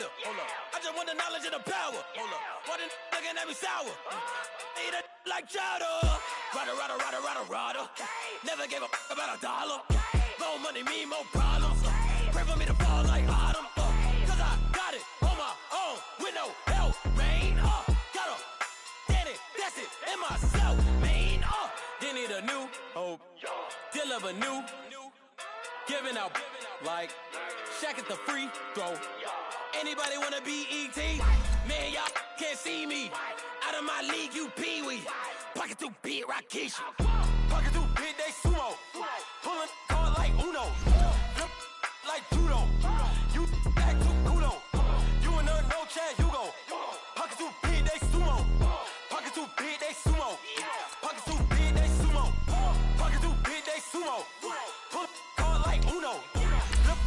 louder. Hold up. I just want the knowledge and the power. Hold up. Why the looking at me sour? Eat it like chowder. Rada. Never gave a about a dollar. More money mean more problems. Pray for me to fall like autumn. Cause I got it on my own with no help, man. Got a daddy, that's it, in myself, man. Didn't need a new hope. Deal of a new. Giving out like Shaq at the free throw. Anybody wanna be E.T.? Man, y'all can't see me. Out of my league, you pee-wee. Pocket too big, Rakishi. Pocket too big, they sumo. Pulling card like Uno. Flip like judo. You act too kudo. You and her, no chance, you go. Pocket too big, they sumo. Pocket too big, they sumo. Pocket too big, they sumo. Pocket too big, they sumo. Pull card like Uno. Flip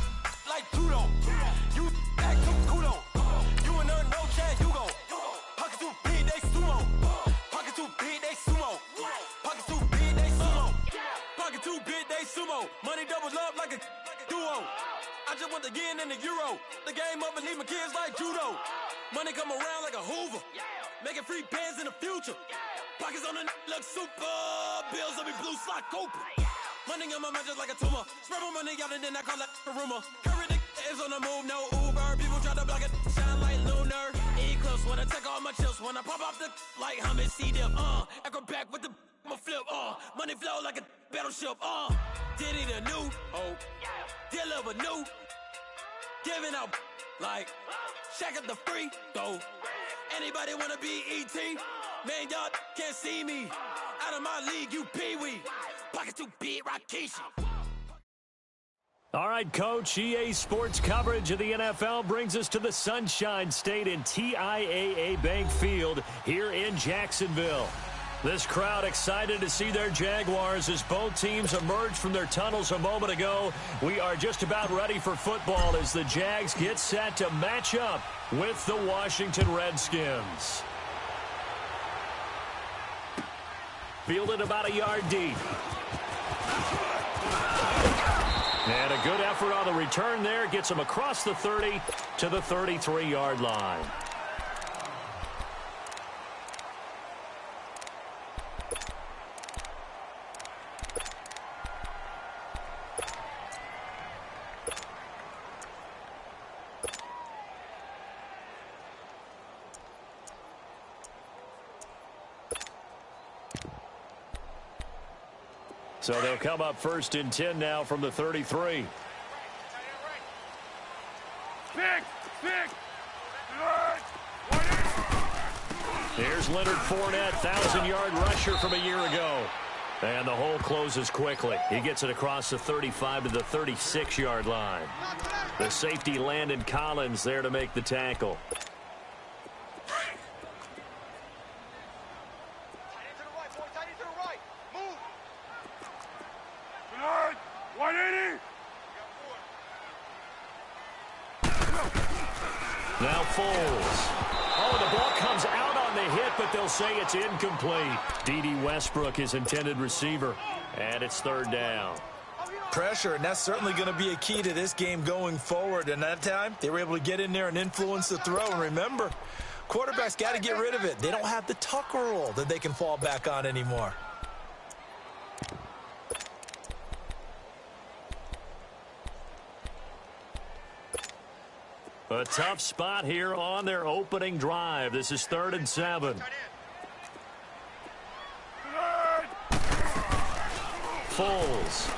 like judo. You act too kudo. You and her, no chance, you go. Pocket too big, they sumo. Pocket too big, they sumo. Pocket too big, they sumo. Pocket too big, they sumo. Money doubles up like a duo. I just want the yen and the euro. The game up and leave my kids like judo. Money come around like a Hoover. Making free bands in the future. Pockets on the look super. Bills on me blue slot Cooper. Money on my mind just like a tumor. Spread my money out and then I call that a rumor. Curry the is on the move, no Uber. People try to block it, shine like lunar. Eclipse when I take all my chips. When I pop off the like hummus, see them. Acrobat with the flip. Money flow like a battleship. Did it a new hope. Deal of a new. Giving out like Shaq at the free throw. Anybody wanna be E.T.? Man, y'all can't see me. Out of my league, you pee-wee. Pocket too big, Rakishi. All right, Coach, EA Sports coverage of the NFL brings us to the Sunshine State in TIAA Bank Field here in Jacksonville. This crowd excited to see their Jaguars as both teams emerged from their tunnels a moment ago. We are just about ready for football as the Jags get set to match up with the Washington Redskins. Fielded about a yard deep. And a good effort on the return there. Gets him across the 30 to the 33-yard line. So they'll come up 1st and 10 now from the 33. Here's Leonard Fournette, 1,000-yard rusher from a year ago. And the hole closes quickly. He gets it across the 35 to the 36-yard line. The safety Landon Collins there to make the tackle. Now Foles. Oh, the ball comes out on the hit, but they'll say it's incomplete. D.D. Westbrook is intended receiver, and it's 3rd down. Pressure, and that's certainly going to be a key to this game going forward. And that time, they were able to get in there and influence the throw. And remember, quarterbacks got to get rid of it. They don't have the Tucker rule that they can fall back on anymore. A tough spot here on their opening drive. This is 3rd and 7. Foles.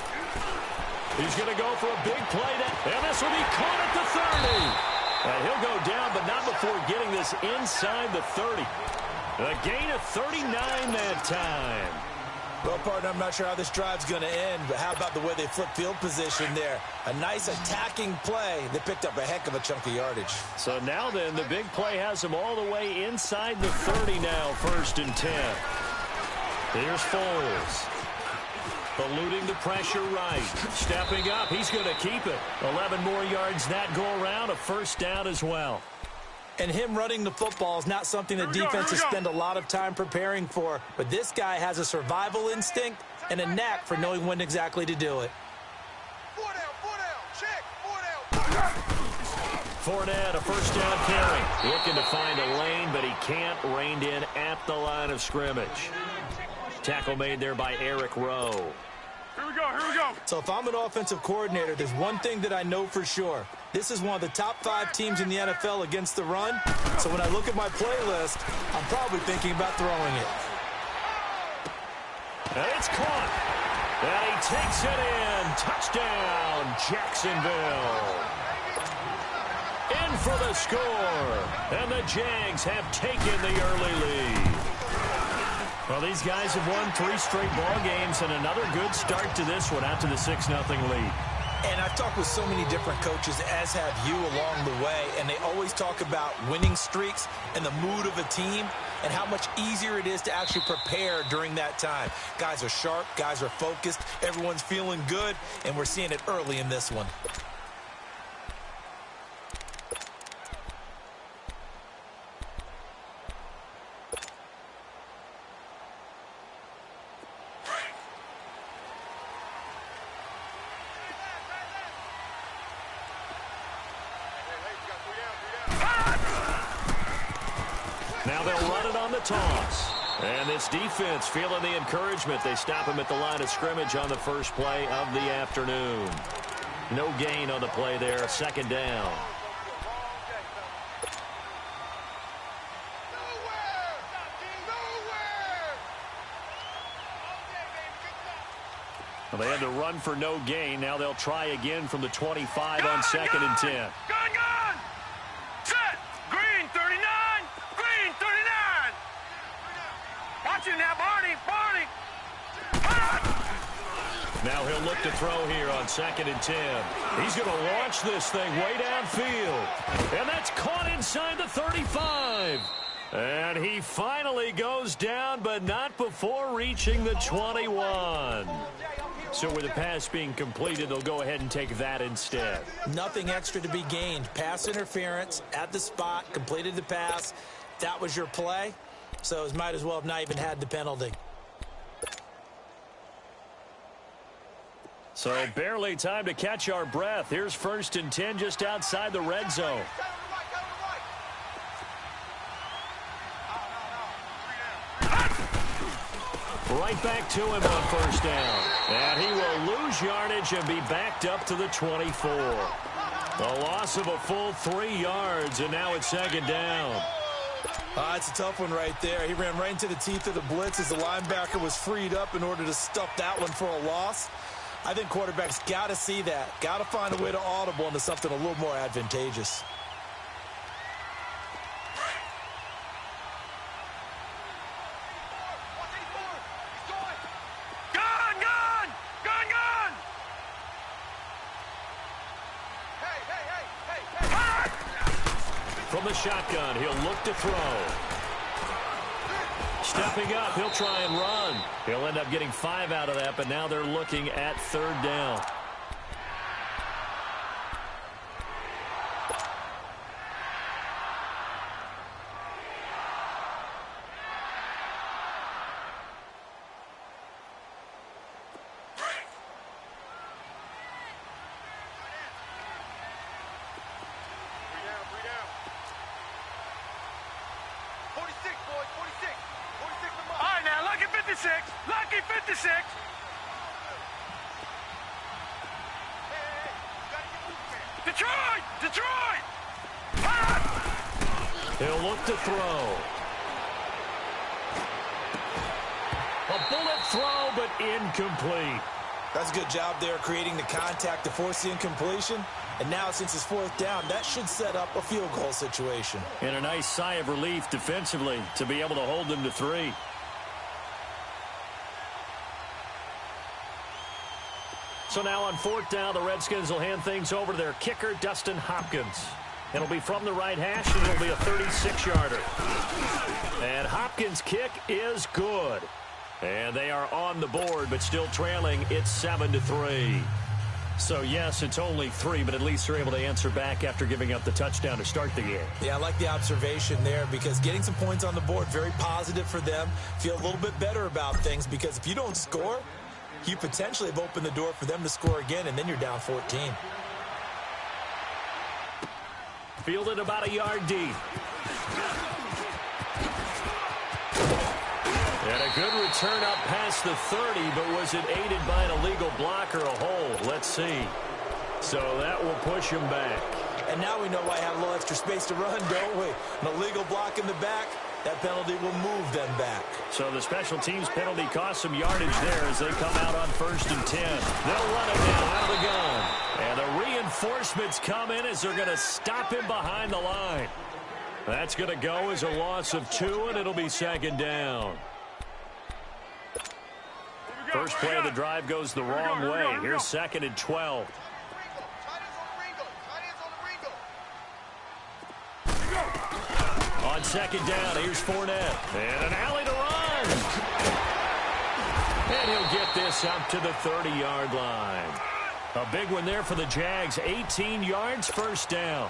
He's going to go for a big play, and this will be caught at the 30. And he'll go down, but not before getting this inside the 30. A gain of 39 that time. Well, partner, I'm not sure how this drive's going to end, but how about the way they flip field position there? A nice attacking play. They picked up a heck of a chunk of yardage. So now then, the big play has them all the way inside the 30 now, 1st and 10. Here's Foles. Eluding the pressure right. Stepping up, he's going to keep it. 11 more yards that go around, a 1st down as well. And him running the football is not something that defenses spend a lot of time preparing for. But this guy has a survival instinct and a knack for knowing when exactly to do it. Fournette, a first down carry. Looking to find a lane, but he can't. Reined in at the line of scrimmage. Tackle made there by Eric Rowe. Here we go. So if I'm an offensive coordinator, there's one thing that I know for sure. This is one of the top 5 teams in the NFL against the run. So when I look at my playlist, I'm probably thinking about throwing it. And it's caught. And he takes it in. Touchdown, Jacksonville. In for the score. And the Jags have taken the early lead. Well, these guys have won 3 straight ball games and another good start to this one out to the 6-0 lead. And I've talked with so many different coaches, as have you along the way, and they always talk about winning streaks and the mood of a team and how much easier it is to actually prepare during that time. Guys are sharp, guys are focused, everyone's feeling good, and we're seeing it early in this one. Now they'll run it on the toss. And this defense feeling the encouragement. They stop him at the line of scrimmage on the first play of the afternoon. No gain on the play there. Second down. Well, they had to run for no gain. Now they'll try again from the 25 on 2nd and 10. Gun! Set! Green 39! Green 39! Watch it now, Barney! Now he'll look to throw here on 2nd and 10. He's going to launch this thing way downfield. And that's caught inside the 35. And he finally goes down, but not before reaching the 21. So with the pass being completed, they'll go ahead and take that instead. Nothing extra to be gained. Pass interference at the spot, completed the pass. That was your play, so it might as well have not even had the penalty. So barely time to catch our breath. Here's 1st and 10 just outside the red zone. Right back to him on 1st down. And he will lose yardage and be backed up to the 24. A loss of a full 3 yards, and now it's 2nd down. It's a tough one right there. He ran right into the teeth of the blitz as the linebacker was freed up in order to stuff that one for a loss. I think quarterbacks got to see that. Got to find a way to audible into something a little more advantageous. From the shotgun, he'll look to throw. Stepping up, he'll try and run. He'll end up getting 5 out of that, but now they're looking at 3rd down. Lucky 56. Detroit! He'll look to throw. A bullet throw, but incomplete. That's a good job there creating the contact to force the incompletion. And now, since it's 4th down, that should set up a field goal situation. And a nice sigh of relief defensively to be able to hold them to 3. So now on 4th down, the Redskins will hand things over to their kicker, Dustin Hopkins. It'll be from the right hash, and it'll be a 36-yarder. And Hopkins' kick is good. And they are on the board, but still trailing. It's 7-3. So, yes, it's only 3, but at least they're able to answer back after giving up the touchdown to start the game. Yeah, I like the observation there because getting some points on the board, very positive for them. Feel a little bit better about things because if you don't score, you potentially have opened the door for them to score again, and then you're down 14. Fielded about a yard deep. And a good return up past the 30, but was it aided by an illegal block or a hold? Let's see. So that will push him back. And now we know why I have a little extra space to run, don't we? An illegal block in the back, that penalty will move them back. So the special teams penalty cost some yardage there as they come out on 1st and 10. They'll run it now out of the gun. And the reinforcements come in as they're going to stop him behind the line. That's going to go as a loss of 2, and it'll be 2nd down. First play of the drive goes the wrong way. Here's 2nd and 12. On 2nd down, here's Fournette. And an alley to run. And he'll get this up to the 30-yard line. A big one there for the Jags. 18 yards, 1st down.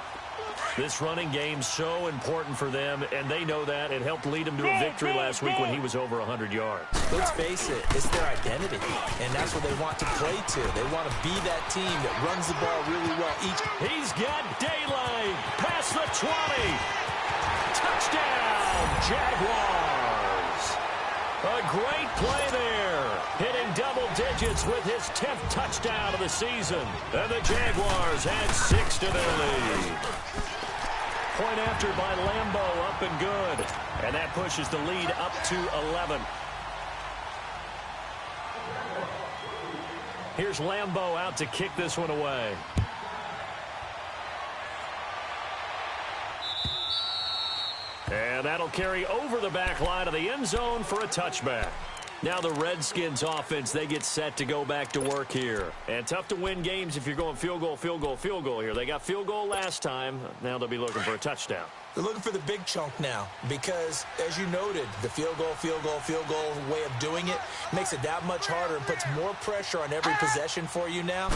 This running game's so important for them, and they know that. It helped lead them to a victory last week when he was over 100 yards. Let's face it, it's their identity, and that's what they want to play to. They want to be that team that runs the ball really well. He's got daylight past the 20. Touchdown, Jaguars. A great play there, hitting double digits with his 10th touchdown of the season. And the Jaguars add 6 to their lead. Point after by Lambeau, up and good. And that pushes the lead up to 11. Here's Lambeau out to kick this one away. And that'll carry over the back line of the end zone for a touchback. Now the Redskins offense, they get set to go back to work here. And tough to win games if you're going field goal, field goal, field goal here. They got field goal last time. Now they'll be looking for a touchdown. They're looking for the big chunk now because, as you noted, the field goal way of doing it makes it that much harder and puts more pressure on every possession for you now. Go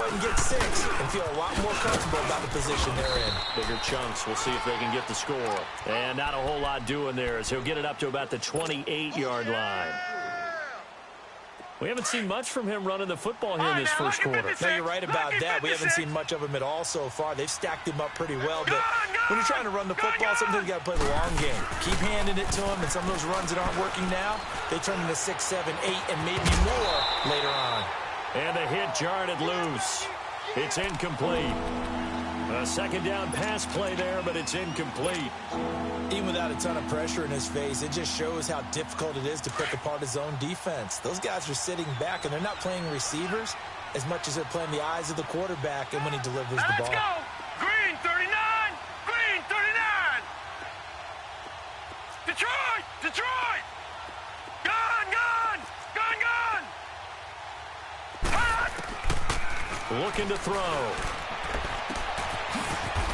ahead and get 6 and feel a lot more comfortable about the position they're in. Bigger chunks. We'll see if they can get the score. And not a whole lot doing there as he'll get it up to about the 28-yard line. We haven't seen much from him running the football here in this first quarter. No, you're right about that. We haven't seen much of him at all so far. They've stacked him up pretty well. But when you're trying to run the football, sometimes you got to play the long game. Keep handing it to him, and some of those runs that aren't working now, they turn into 6, 7, 8, and maybe more later on. And the hit jarred it loose. It's incomplete. A 2nd down pass play there, but it's incomplete. Even without a ton of pressure in his face, it just shows how difficult it is to pick apart his own defense. Those guys are sitting back, and they're not playing receivers as much as they're playing the eyes of the quarterback and when he delivers the ball. Let's go! Green 39! Green 39! Detroit! Detroit! Gun! Gun! Gun! Gun! Looking to throw.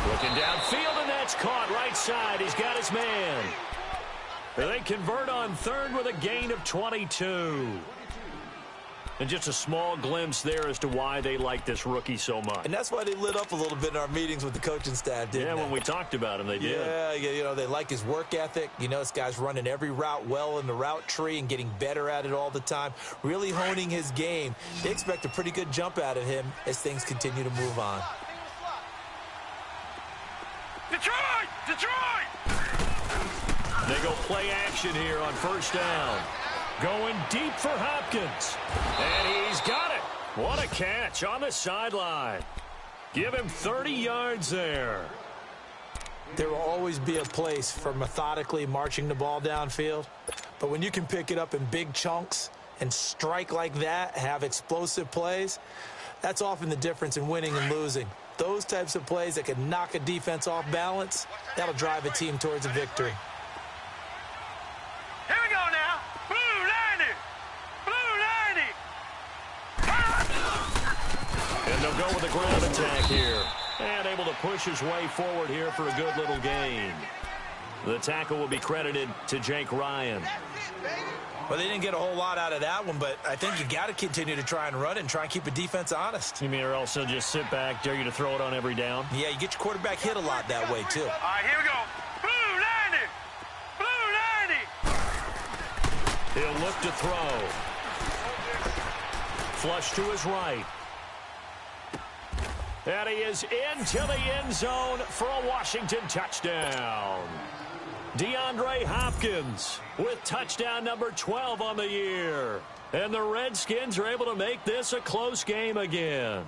Looking downfield, and that's caught right side. He's got his man. They convert on 3rd with a gain of 22. And just a small glimpse there as to why they like this rookie so much. And that's why they lit up a little bit in our meetings with the coaching staff, didn't they? Yeah, when we talked about him, they did. Yeah, you know, they like his work ethic. You know, this guy's running every route well in the route tree and getting better at it all the time, really honing his game. They expect a pretty good jump out of him as things continue to move on. Detroit! Detroit! They go play action here on 1st down. Going deep for Hopkins. And he's got it. What a catch on the sideline. Give him 30 yards there. There will always be a place for methodically marching the ball downfield. But when you can pick it up in big chunks and strike like that, have explosive plays, that's often the difference in winning and losing. Those types of plays that can knock a defense off balance, that'll drive a team towards a victory. Here we go now. Blue 90! Blue 90! And they'll go with the ground attack here. And able to push his way forward here for a good little gain. The tackle will be credited to Jake Ryan. Well, they didn't get a whole lot out of that one, but I think you got to continue to try and run it and try and keep a defense honest. You mean or also just sit back, dare you to throw it on every down? Yeah, you get your quarterback hit a lot that way, too. All right, here we go. Blue 90! Blue 90! He'll look to throw. Flush to his right. And he is into the end zone for a Washington touchdown. DeAndre Hopkins with touchdown number 12 on the year. And the Redskins are able to make this a close game again.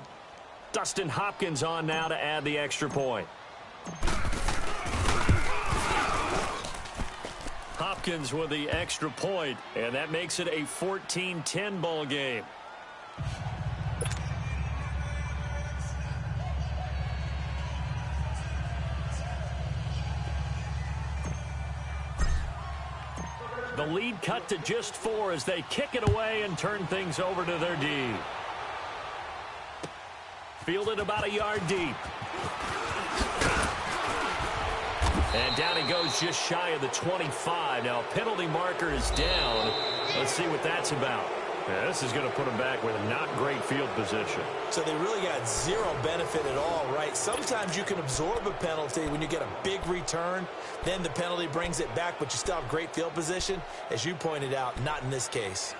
Dustin Hopkins on now to add the extra point. Hopkins with the extra point, and that makes it a 14-10 ball game. The lead cut to just 4 as they kick it away and turn things over to their D. Fielded about a yard deep. And down he goes just shy of the 25. Now a penalty marker is down. Let's see what that's about. Yeah, this is going to put them back with not great field position. So they really got zero benefit at all, right? Sometimes you can absorb a penalty when you get a big return. Then the penalty brings it back, but you still have great field position. As you pointed out, not in this case.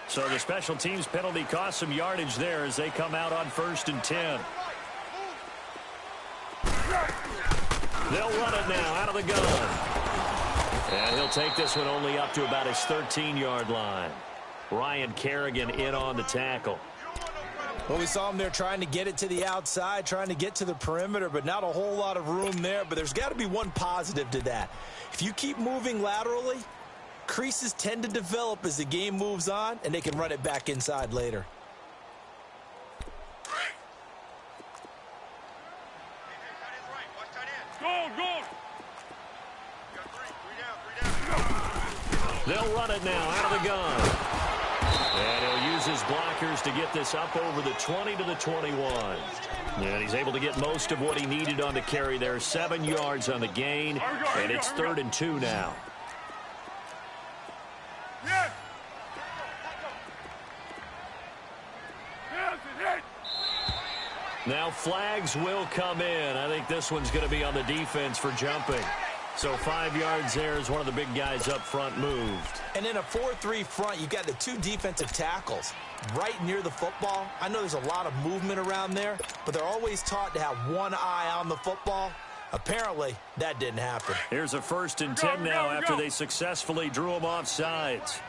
So the special teams penalty cost some yardage there as they come out on 1st and 10. They'll run it now out of the gun. And he'll take this one only up to about his 13-yard line. Ryan Kerrigan in on the tackle. Well, we saw him there trying to get it to the outside, trying to get to the perimeter, but not a whole lot of room there. But there's got to be one positive to that. If you keep moving laterally, creases tend to develop as the game moves on, and they can run it back inside later. They'll run it now out of the gun. And he'll use his blockers to get this up over the 20 to the 21. And he's able to get most of what he needed on the carry there. 7 yards on the gain, and it's 3rd and 2 now. Now flags will come in. I think this one's going to be on the defense for jumping. So 5 yards there as one of the big guys up front moved. And in a 4-3 front, you've got the 2 defensive tackles right near the football. I know there's a lot of movement around there, but they're always taught to have one eye on the football. Apparently, that didn't happen. Here's a 1st and 10 now after they successfully drew him off sides.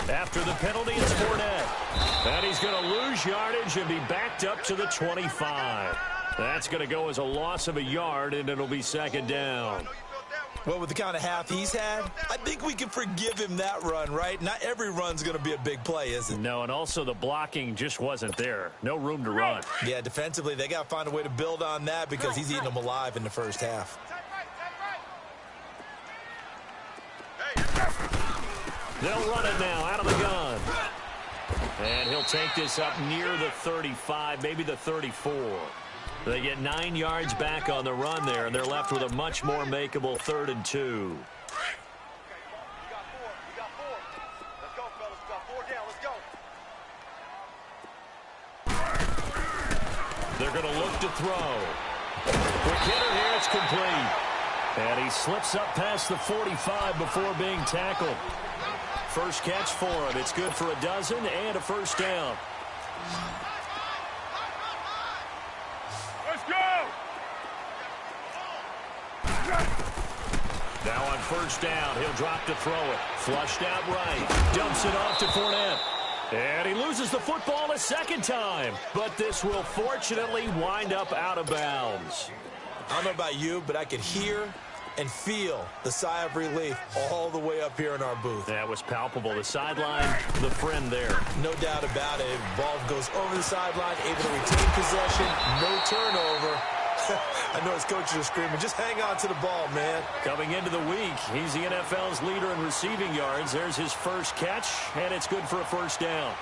After the penalty, it's Fournette. And he's going to lose yardage and be backed up to the 25. That's going to go as a loss of a yard, and it'll be 2nd down. Well, with the kind of half he's had, I think we can forgive him that run, right? Not every run's going to be a big play, is it? No, and also the blocking just wasn't there. No room to run. Yeah, defensively, they got to find a way to build on that because he's eating them alive in the first half. They'll run it now out of the gun. And he'll take this up near the 35, maybe the 34. They get 9 yards back on the run there, and they're left with a much more makeable 3rd and 2. They're going to look to throw. Quick hitter here, it's complete. And he slips up past the 45 before being tackled. First catch for him. It's good for a dozen and a 1st down. Let's go! Now on 1st down, he'll drop to throw it. Flushed out right. Dumps it off to Fournette. And he loses the football a 2nd time. But this will fortunately wind up out of bounds. I don't know about you, but I could hear and feel the sigh of relief all the way up here in our booth. That was palpable. The sideline, the friend there. No doubt about it. Ball goes over the sideline, able to retain possession, no turnover. I know his coaches are screaming, just hang on to the ball, man. Coming into the week, he's the NFL's leader in receiving yards. There's his first catch, and it's good for a 1st down.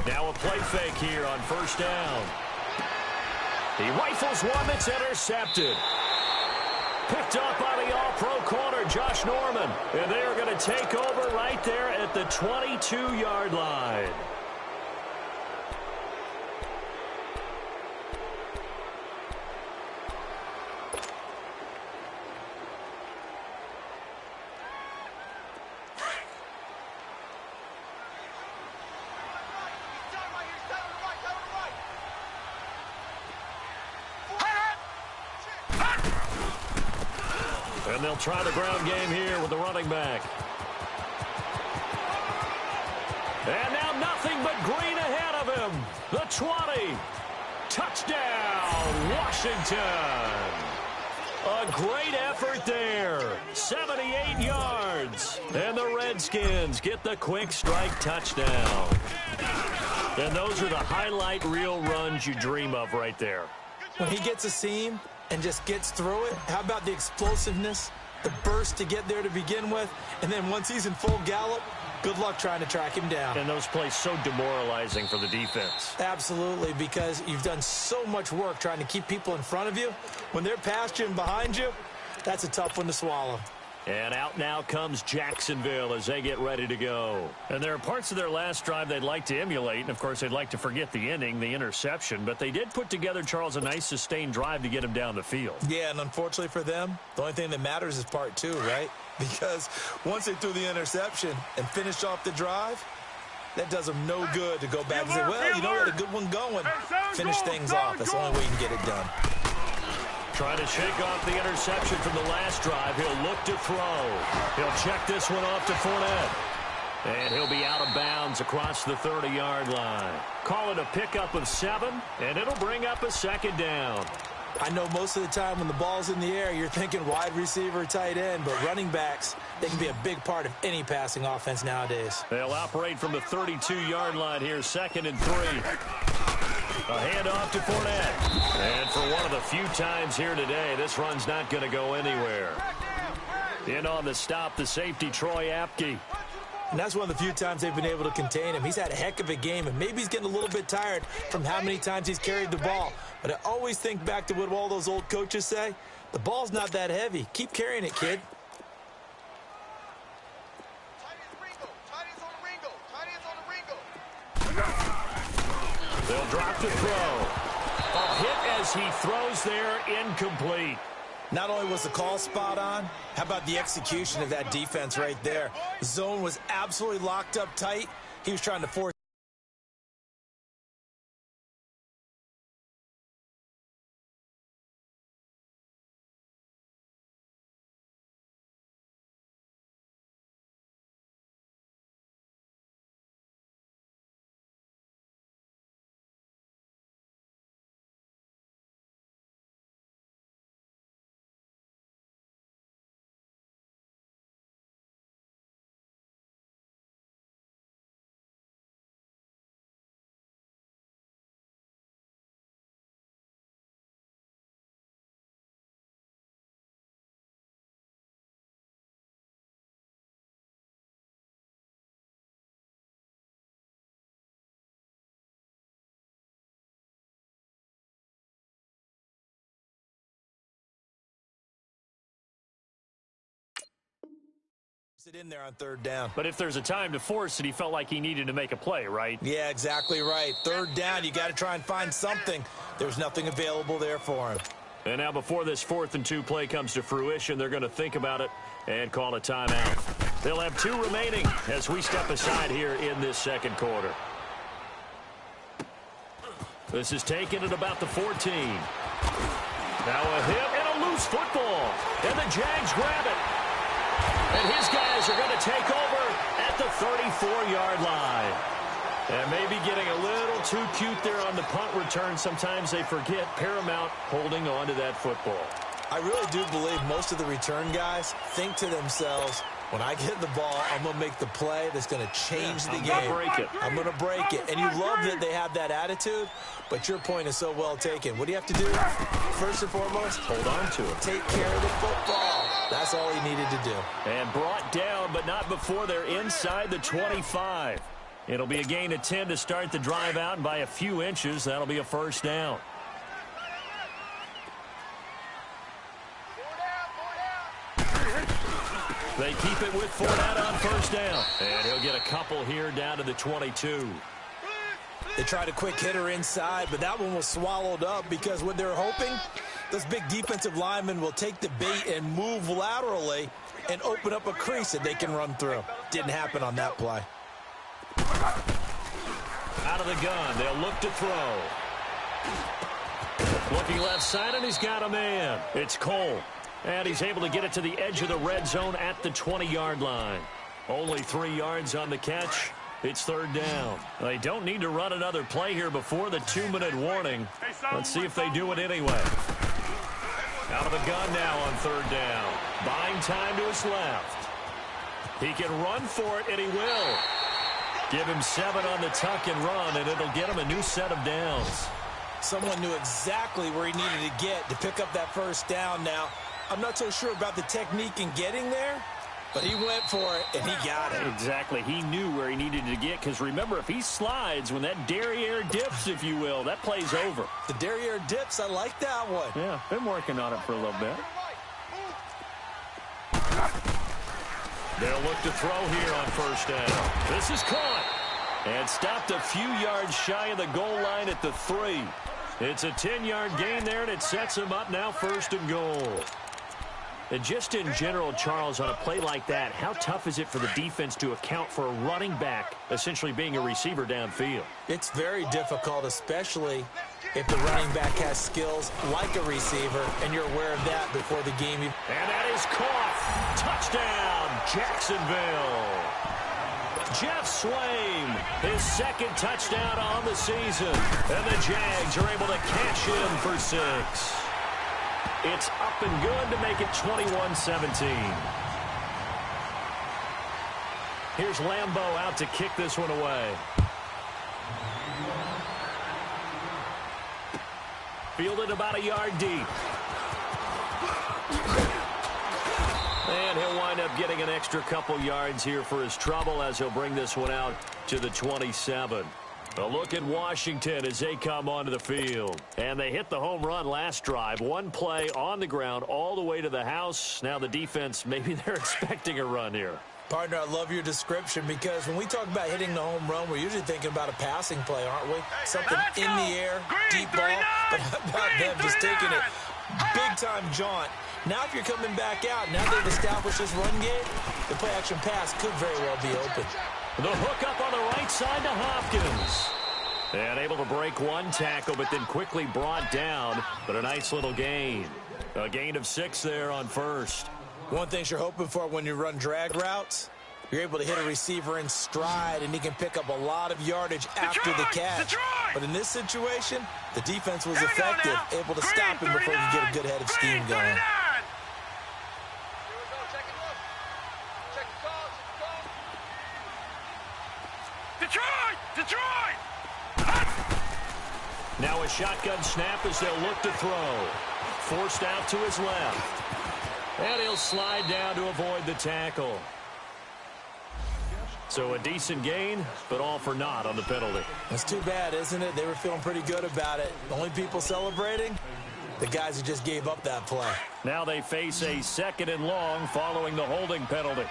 Now a play fake here on 1st down. He rifles one that's intercepted. Picked up by the all-pro corner, Josh Norman. And they are going to take over right there at the 22-yard line. And they'll try the ground game here with the running back. And now nothing but green ahead of him. The 20. Touchdown, Washington. A great effort there. 78 yards. And the Redskins get the quick strike touchdown. And those are the highlight reel runs you dream of right there. When he gets a seam and just gets through it, how about the explosiveness, the burst to get there to begin with, and then once he's in full gallop, good luck trying to track him down. And those plays so demoralizing for the defense. Absolutely, because you've done so much work trying to keep people in front of you. When they're past you and behind you, that's a tough one to swallow. And out now comes Jacksonville as they get ready to go. And there are parts of their last drive they'd like to emulate. And, of course, they'd like to forget the ending, the interception. But they did put together, Charles, a nice sustained drive to get him down the field. Yeah, and unfortunately for them, the only thing that matters is part two, right? Because once they threw the interception and finished off the drive, that does them no good to go back and say, well, you know what, a good one going. Finish things off. That's the only way you can get it done. Trying to shake off the interception from the last drive. He'll look to throw. He'll check this one off to Fournette. And he'll be out of bounds across the 30-yard line. Call it a pickup of 7, and it'll bring up a second down. I know most of the time when the ball's in the air, you're thinking wide receiver, tight end, but running backs, they can be a big part of any passing offense nowadays. They'll operate from the 32-yard line here, 2nd and 3. A handoff to Fournette. And for one of the few times here today, this run's not going to go anywhere. In on the stop, the safety, Troy Apke. And that's one of the few times they've been able to contain him. He's had a heck of a game, and maybe he's getting a little bit tired from how many times he's carried the ball. But I always think back to what all those old coaches say. The ball's not that heavy. Keep carrying it, kid. They'll drop the throw. A hit as he throws there, incomplete. Not only was the call spot on, how about the execution of that defense right there? The zone was absolutely locked up tight. He was trying to force. It in there on 3rd down. But if there's a time to force it, he felt like he needed to make a play, right? Yeah, exactly right. 3rd down, you got to try and find something. There's nothing available there for him. And now before this 4th and 2 play comes to fruition, they're going to think about it and call a timeout. They'll have 2 remaining as we step aside here in this 2nd quarter. This is taken at about the 14. Now a hit and a loose football. And the Jags grab it. And his guys are going to take over at the 34-yard line. And maybe getting a little too cute there on the punt return. Sometimes they forget paramount holding on to that football. I really do believe most of the return guys think to themselves, when I get the ball, I'm going to make the play that's going to change the game. I'm going to break it. And you love that they have that attitude, but your point is so well taken. What do you have to do? First and foremost, hold on to it. Take care of the football. That's all he needed to do. And brought down, but not before they're inside the 25. It'll be a gain of 10 to start the drive out, and by a few inches, that'll be a 1st down. They keep it with Fournette on 1st down. And he'll get a couple here down to the 22. They tried a quick hitter inside, but that one was swallowed up because what they're hoping, those big defensive linemen will take the bait and move laterally and open up a crease that they can run through. Didn't happen on that play. Out of the gun, they'll look to throw. Looking left side, and he's got a man. It's Cole. And he's able to get it to the edge of the red zone at the 20-yard line. Only 3 yards on the catch. It's third down. They don't need to run another play here before the 2-minute warning. Let's see if they do it anyway. Out of the gun now on third down. Buying time to his left. He can run for it, and he will. Give him 7 on the tuck and run, and it'll get him a new set of downs. Someone knew exactly where he needed to get to pick up that first down now. I'm not so sure about the technique in getting there, but he went for it, and he got it. Exactly. He knew where he needed to get, because remember, if he slides, when that derriere dips, if you will, that play's over. The derriere dips, I like that one. Yeah, been working on it for a little bit. They'll look to throw here on first down. This is caught. And stopped a few yards shy of the goal line at the 3. It's a 10-yard gain there, and it sets him up now first and goal. And just in general, Charles, on a play like that, how tough is it for the defense to account for a running back essentially being a receiver downfield? It's very difficult, especially if the running back has skills like a receiver, and you're aware of that before the game. And that is caught. Touchdown, Jacksonville. Jeff Swaim, his second touchdown on the season. And the Jags are able to cash in for 6. It's up and good to make it 21-17. Here's Lambeau out to kick this one away. Fielded about a yard deep. And he'll wind up getting an extra couple yards here for his trouble as he'll bring this one out to the 27. A look at Washington as they come onto the field. And they hit the home run last drive. One play on the ground all the way to the house. Now the defense, maybe they're expecting a run here. Partner, I love your description, because when we talk about hitting the home run, we're usually thinking about a passing play, aren't we? Something in the air, deep ball. But how about them just taking it big-time jaunt? Now if you're coming back out, now they've established this run game, the play-action pass could very well be open. The hook up on the right side to Hopkins. And able to break one tackle, but then quickly brought down. But a nice little gain. A gain of 6 there on first. One thing you're hoping for when you run drag routes, you're able to hit a receiver in stride, and he can pick up a lot of yardage after the catch. But in this situation, the defense was effective, able to stop him before he could get a good head of steam going. Now a shotgun snap as they'll look to throw. Forced out to his left. And he'll slide down to avoid the tackle. So a decent gain, but all for naught on the penalty. It's too bad, isn't it? They were feeling pretty good about it. The only people celebrating, the guys who just gave up that play. Now they face a 2nd and long following the holding penalty.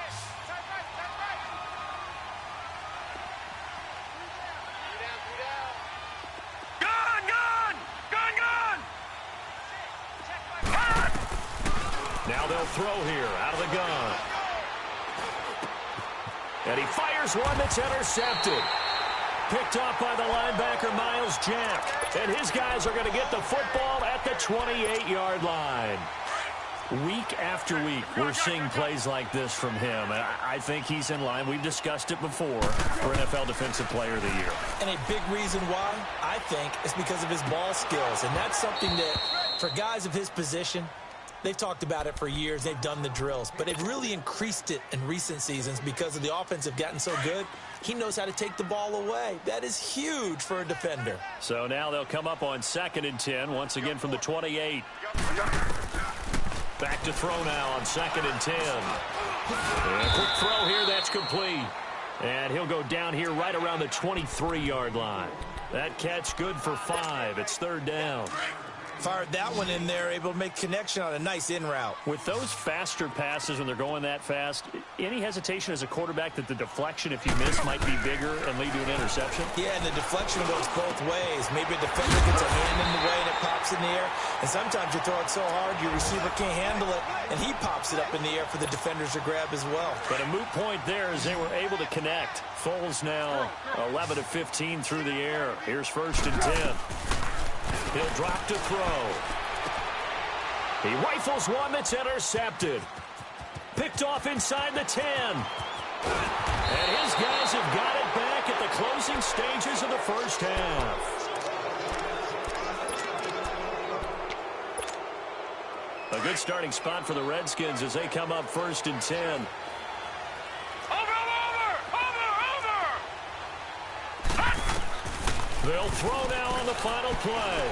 Now they'll throw here out of the gun. And he fires one that's intercepted. Picked off by the linebacker, Miles Jack. And his guys are going to get the football at the 28-yard line. Week after week, we're seeing plays like this from him. And I think he's in line. We've discussed it before for NFL Defensive Player of the Year. And a big reason why, I think, is because of his ball skills. And that's something that, for guys of his position, they've talked about it for years. They've done the drills. But they've really increased it in recent seasons because of the offense have gotten so good. He knows how to take the ball away. That is huge for a defender. So now they'll come up on 2nd and 10, once again from the 28. Back to throw now on 2nd and 10. And a quick throw here, that's complete. And he'll go down here right around the 23-yard line. That catch good for 5. It's third down. Fired that one in there, able to make connection on a nice in route. With those faster passes when they're going that fast, any hesitation as a quarterback that the deflection, if you miss, might be bigger and lead to an interception? Yeah, and the deflection works both ways. Maybe a defender gets a hand in the way and it pops in the air. And sometimes you throw it so hard your receiver can't handle it, and he pops it up in the air for the defenders to grab as well. But a moot point there as they were able to connect. Foles now 11 of 15 through the air. Here's 1st and 10. He'll drop to throw. He rifles one that's intercepted. Picked off inside the 10. And his guys have got it back at the closing stages of the first half. A good starting spot for the Redskins as they come up 1st and 10. They'll throw now on the final play.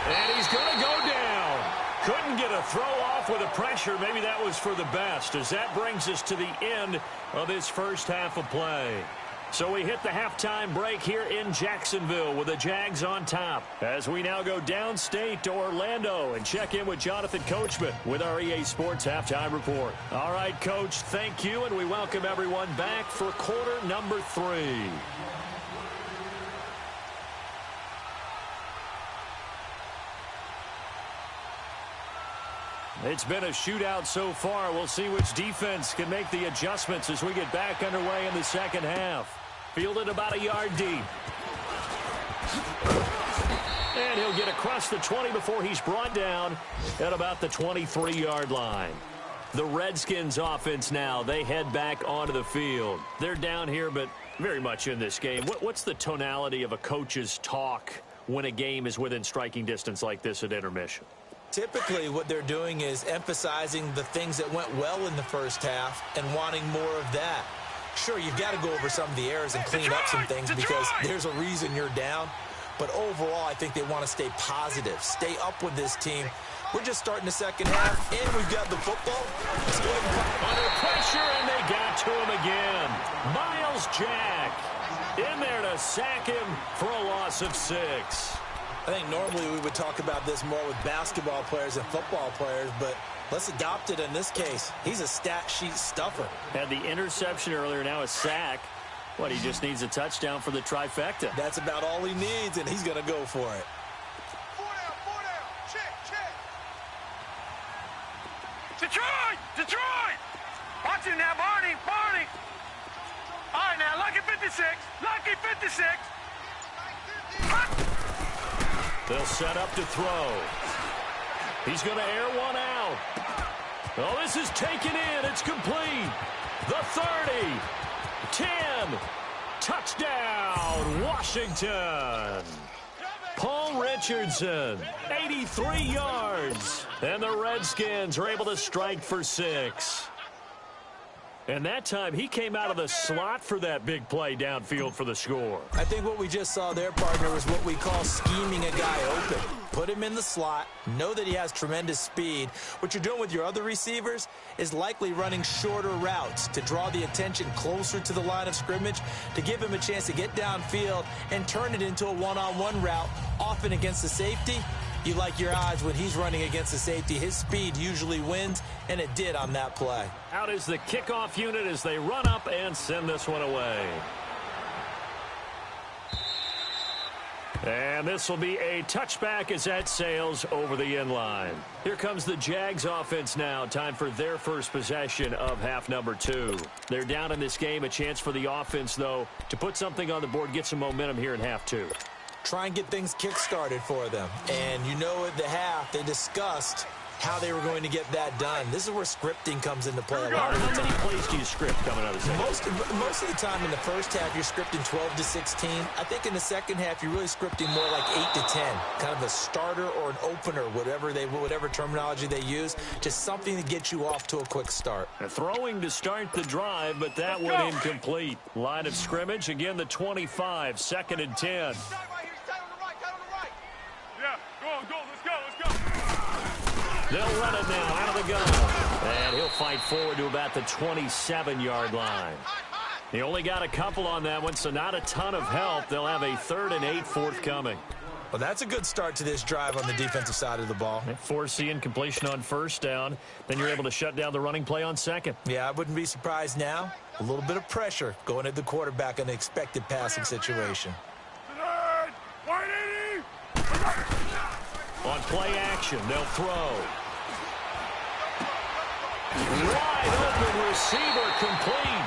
And he's going to go down. Couldn't get a throw off with the pressure. Maybe that was for the best, as that brings us to the end of this first half of play. So we hit the halftime break here in Jacksonville with the Jags on top, as we now go downstate to Orlando and check in with Jonathan Coachman with our EA Sports Halftime Report. All right, Coach, thank you, and we welcome everyone back for quarter number 3. It's been a shootout so far. We'll see which defense can make the adjustments as we get back underway in the second half. Fielded about a yard deep. And he'll get across the 20 before he's brought down at about the 23-yard line. The Redskins offense now, they head back onto the field. They're down here, but very much in this game. What's the tonality of a coach's talk when a game is within striking distance like this at intermission? Typically, what they're doing is emphasizing the things that went well in the first half and wanting more of that. Sure, you've got to go over some of the errors and clean up some things because there's a reason you're down. But overall, I think they want to stay positive, stay up with this team. We're just starting the second half, and we've got the football. Let's go ahead and under pressure, and they got to him again. Miles Jack in there to sack him for a loss of 6. I think normally we would talk about this more with basketball players and football players, but let's adopt it in this case. He's a stat sheet stuffer. Had the interception earlier, now a sack. What, he just needs a touchdown for the trifecta. That's about all he needs, and he's going to go for it. 4 down. Check. Detroit! Watch it now, Barney. All right, now, lucky 56. They'll set up to throw. He's going to air one out. Oh, this is taken in. It's complete. The 30. 10. Touchdown, Washington. Paul Richardson, 83 yards. And the Redskins are able to strike for 6. And that time, he came out of the slot for that big play downfield for the score. I think what we just saw there, partner, was what we call scheming a guy open. Put him in the slot, know that he has tremendous speed. What you're doing with your other receivers is likely running shorter routes to draw the attention closer to the line of scrimmage, to give him a chance to get downfield and turn it into a one-on-one route, often against the safety. You like your odds when he's running against the safety. His speed usually wins, and it did on that play. Out is the kickoff unit as they run up and send this one away. And this will be a touchback as that sails over the end line. Here comes the Jags offense now. Time for their first possession of half number 2. They're down in this game. A chance for the offense, though, to put something on the board, get some momentum here in half 2. Try and get things kick-started for them. And you know at the half, they discussed how they were going to get that done. This is where scripting comes into play a lot of the time. How many plays do you script coming out of the second? Most of the time in the first half, you're scripting 12 to 16. I think in the second half, you're really scripting more like 8 to 10. Kind of a starter or an opener, whatever terminology they use. Just something to get you off to a quick start. Throwing to start the drive, but that one incomplete. Line of scrimmage, again the 25, 2nd and 10. They'll run it now out of the gun. And he'll fight forward to about the 27-yard line. He only got a couple on that one, so not a ton of help. They'll have a 3rd and 8 forthcoming. Well, that's a good start to this drive on the defensive side of the ball. Force the incompletion on 1st down. Then you're able to shut down the running play on 2nd. Yeah, I wouldn't be surprised now. A little bit of pressure going at the quarterback in an expected passing situation. On play action, they'll throw. Wide open receiver complete.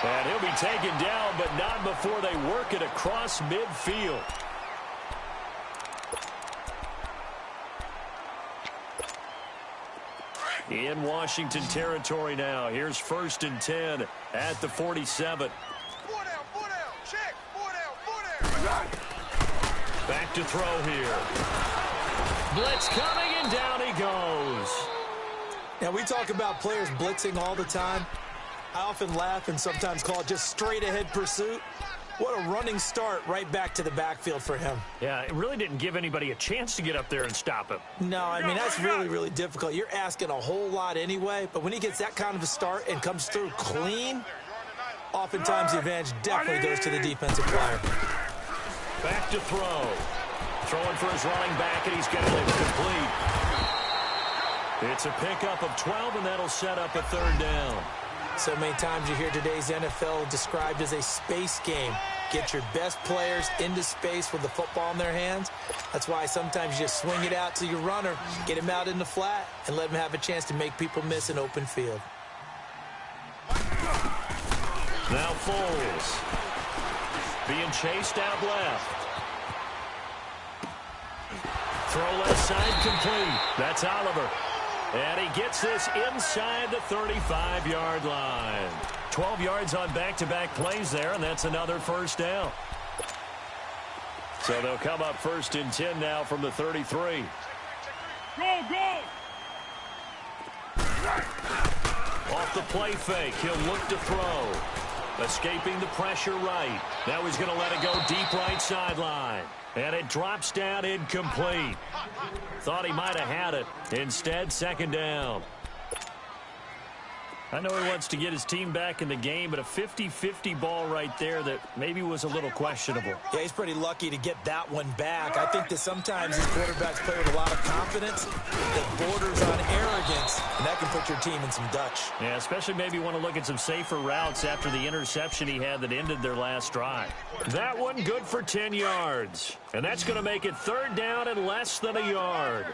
And he'll be taken down, but not before they work it across midfield. in Washington territory now. Here's 1st and 10 at the 47. 4 down, check, 4 down. Back to throw here. Blitz coming, and down he goes. Now, we talk about players blitzing all the time. I often laugh and sometimes call it just straight-ahead pursuit. What a running start right back to the backfield for him. Yeah, it really didn't give anybody a chance to get up there and stop him. No, I mean, that's really, really difficult. You're asking a whole lot anyway, but when he gets that kind of a start and comes through clean, oftentimes the advantage definitely goes to the defensive player. Back to throw. Throwing for his running back, and he's getting it complete. It's a pickup of 12, and that'll set up a 3rd down. So many times you hear today's NFL described as a space game. Get your best players into space with the football in their hands. That's why sometimes you just swing it out to your runner, get him out in the flat, and let him have a chance to make people miss an open field. Now Foles. Being chased out left. Throw left side complete. That's Oliver. And he gets this inside the 35-yard line. 12 yards on back-to-back plays there, and that's another 1st down. So they'll come up 1st and 10 now from the 33. Go! Off the play fake, he'll look to throw. Escaping the pressure right. Now he's going to let it go deep right sideline. And it drops down incomplete. Thought he might have had it. Instead, 2nd down. I know he wants to get his team back in the game, but a 50-50 ball right there that maybe was a little questionable. Yeah, he's pretty lucky to get that one back. I think that sometimes these quarterbacks play with a lot of confidence that borders on arrogance, and that can put your team in some Dutch. Yeah, especially maybe want to look at some safer routes after the interception he had that ended their last drive. That one good for 10 yards. And that's going to make it 3rd down and less than a yard.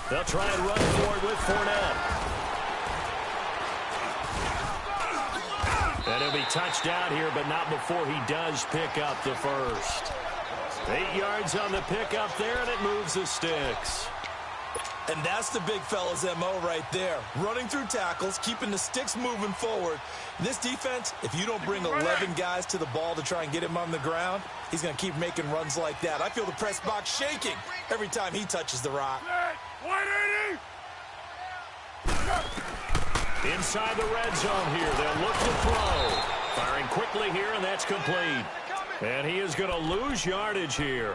They'll try and run for it with Fournette. And he'll be touched out here, but not before he does pick up the 1st. 8 yards on the pickup there, and it moves the sticks. And that's the big fella's M.O. right there. Running through tackles, keeping the sticks moving forward. This defense, if you don't bring 11 guys to the ball to try and get him on the ground, he's going to keep making runs like that. I feel the press box shaking every time he touches the rock. 180! Inside the red zone here. They'll look to throw. Firing quickly here, and that's complete. And he is going to lose yardage here.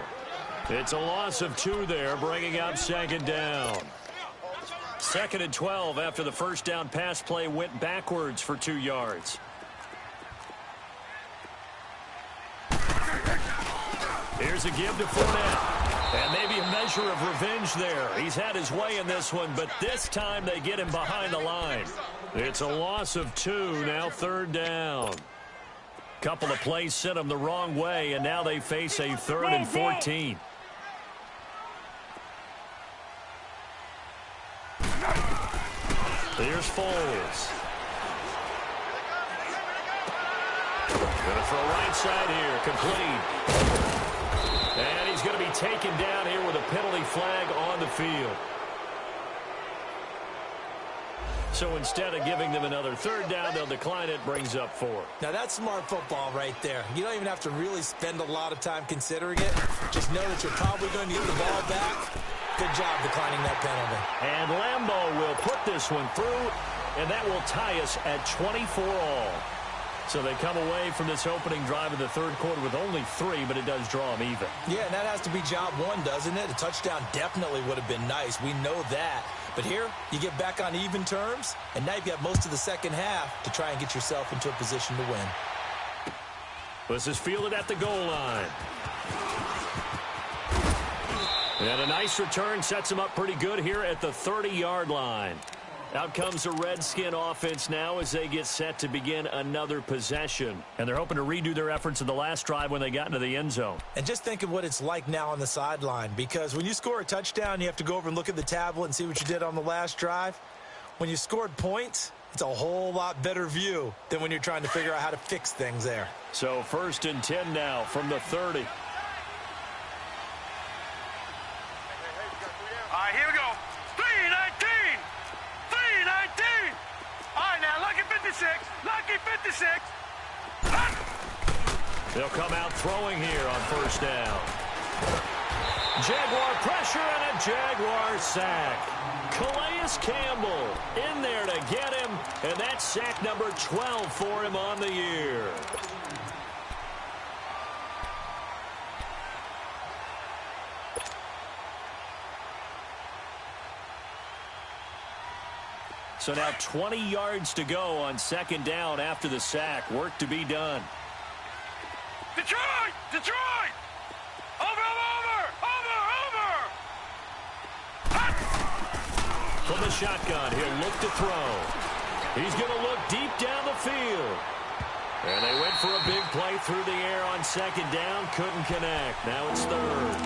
It's a loss of 2 there, bringing up 2nd down. 2nd and 12 after the 1st down pass play went backwards for 2 yards. Here's a give to Fournette. And maybe a measure of revenge there. He's had his way in this one, but this time they get him behind the line. It's a loss of 2, now 3rd down. Couple of plays sent them the wrong way, and now they face a 3rd and 14. Here's Foles. Gonna throw right side here, complete. And he's going to be taken down here with a penalty flag on the field. So instead of giving them another 3rd down, they'll decline it, brings up 4. Now that's smart football right there. You don't even have to really spend a lot of time considering it. Just know that you're probably going to get the ball back. Good job declining that penalty. And Lambeau will put this one through, and that will tie us at 24 all. So they come away from this opening drive of the 3rd quarter with only 3, but it does draw them even. Yeah, and that has to be job 1, doesn't it? A touchdown definitely would have been nice. We know that. But here, you get back on even terms, and now you've got most of the 2nd half to try and get yourself into a position to win. This is fielded at the goal line. And a nice return sets him up pretty good here at the 30-yard line. Out comes the Redskin offense now as they get set to begin another possession. And they're hoping to redo their efforts in the last drive when they got into the end zone. And just think of what it's like now on the sideline, because when you score a touchdown, you have to go over and look at the tablet and see what you did on the last drive. When you scored points, it's a whole lot better view than when you're trying to figure out how to fix things there. So 1st and 10 now from the 30. They'll come out throwing here on first down. Jaguar pressure and a Jaguar sack. Calais Campbell in there to get him, and that's sack number 12 for him on the year. So now 20 yards to go on second down after the sack. Work to be done. Detroit! Detroit! Over! From the shotgun, he'll look to throw. He's going to look deep down the field. And they went for a big play through the air on second down. Couldn't connect. Now it's third.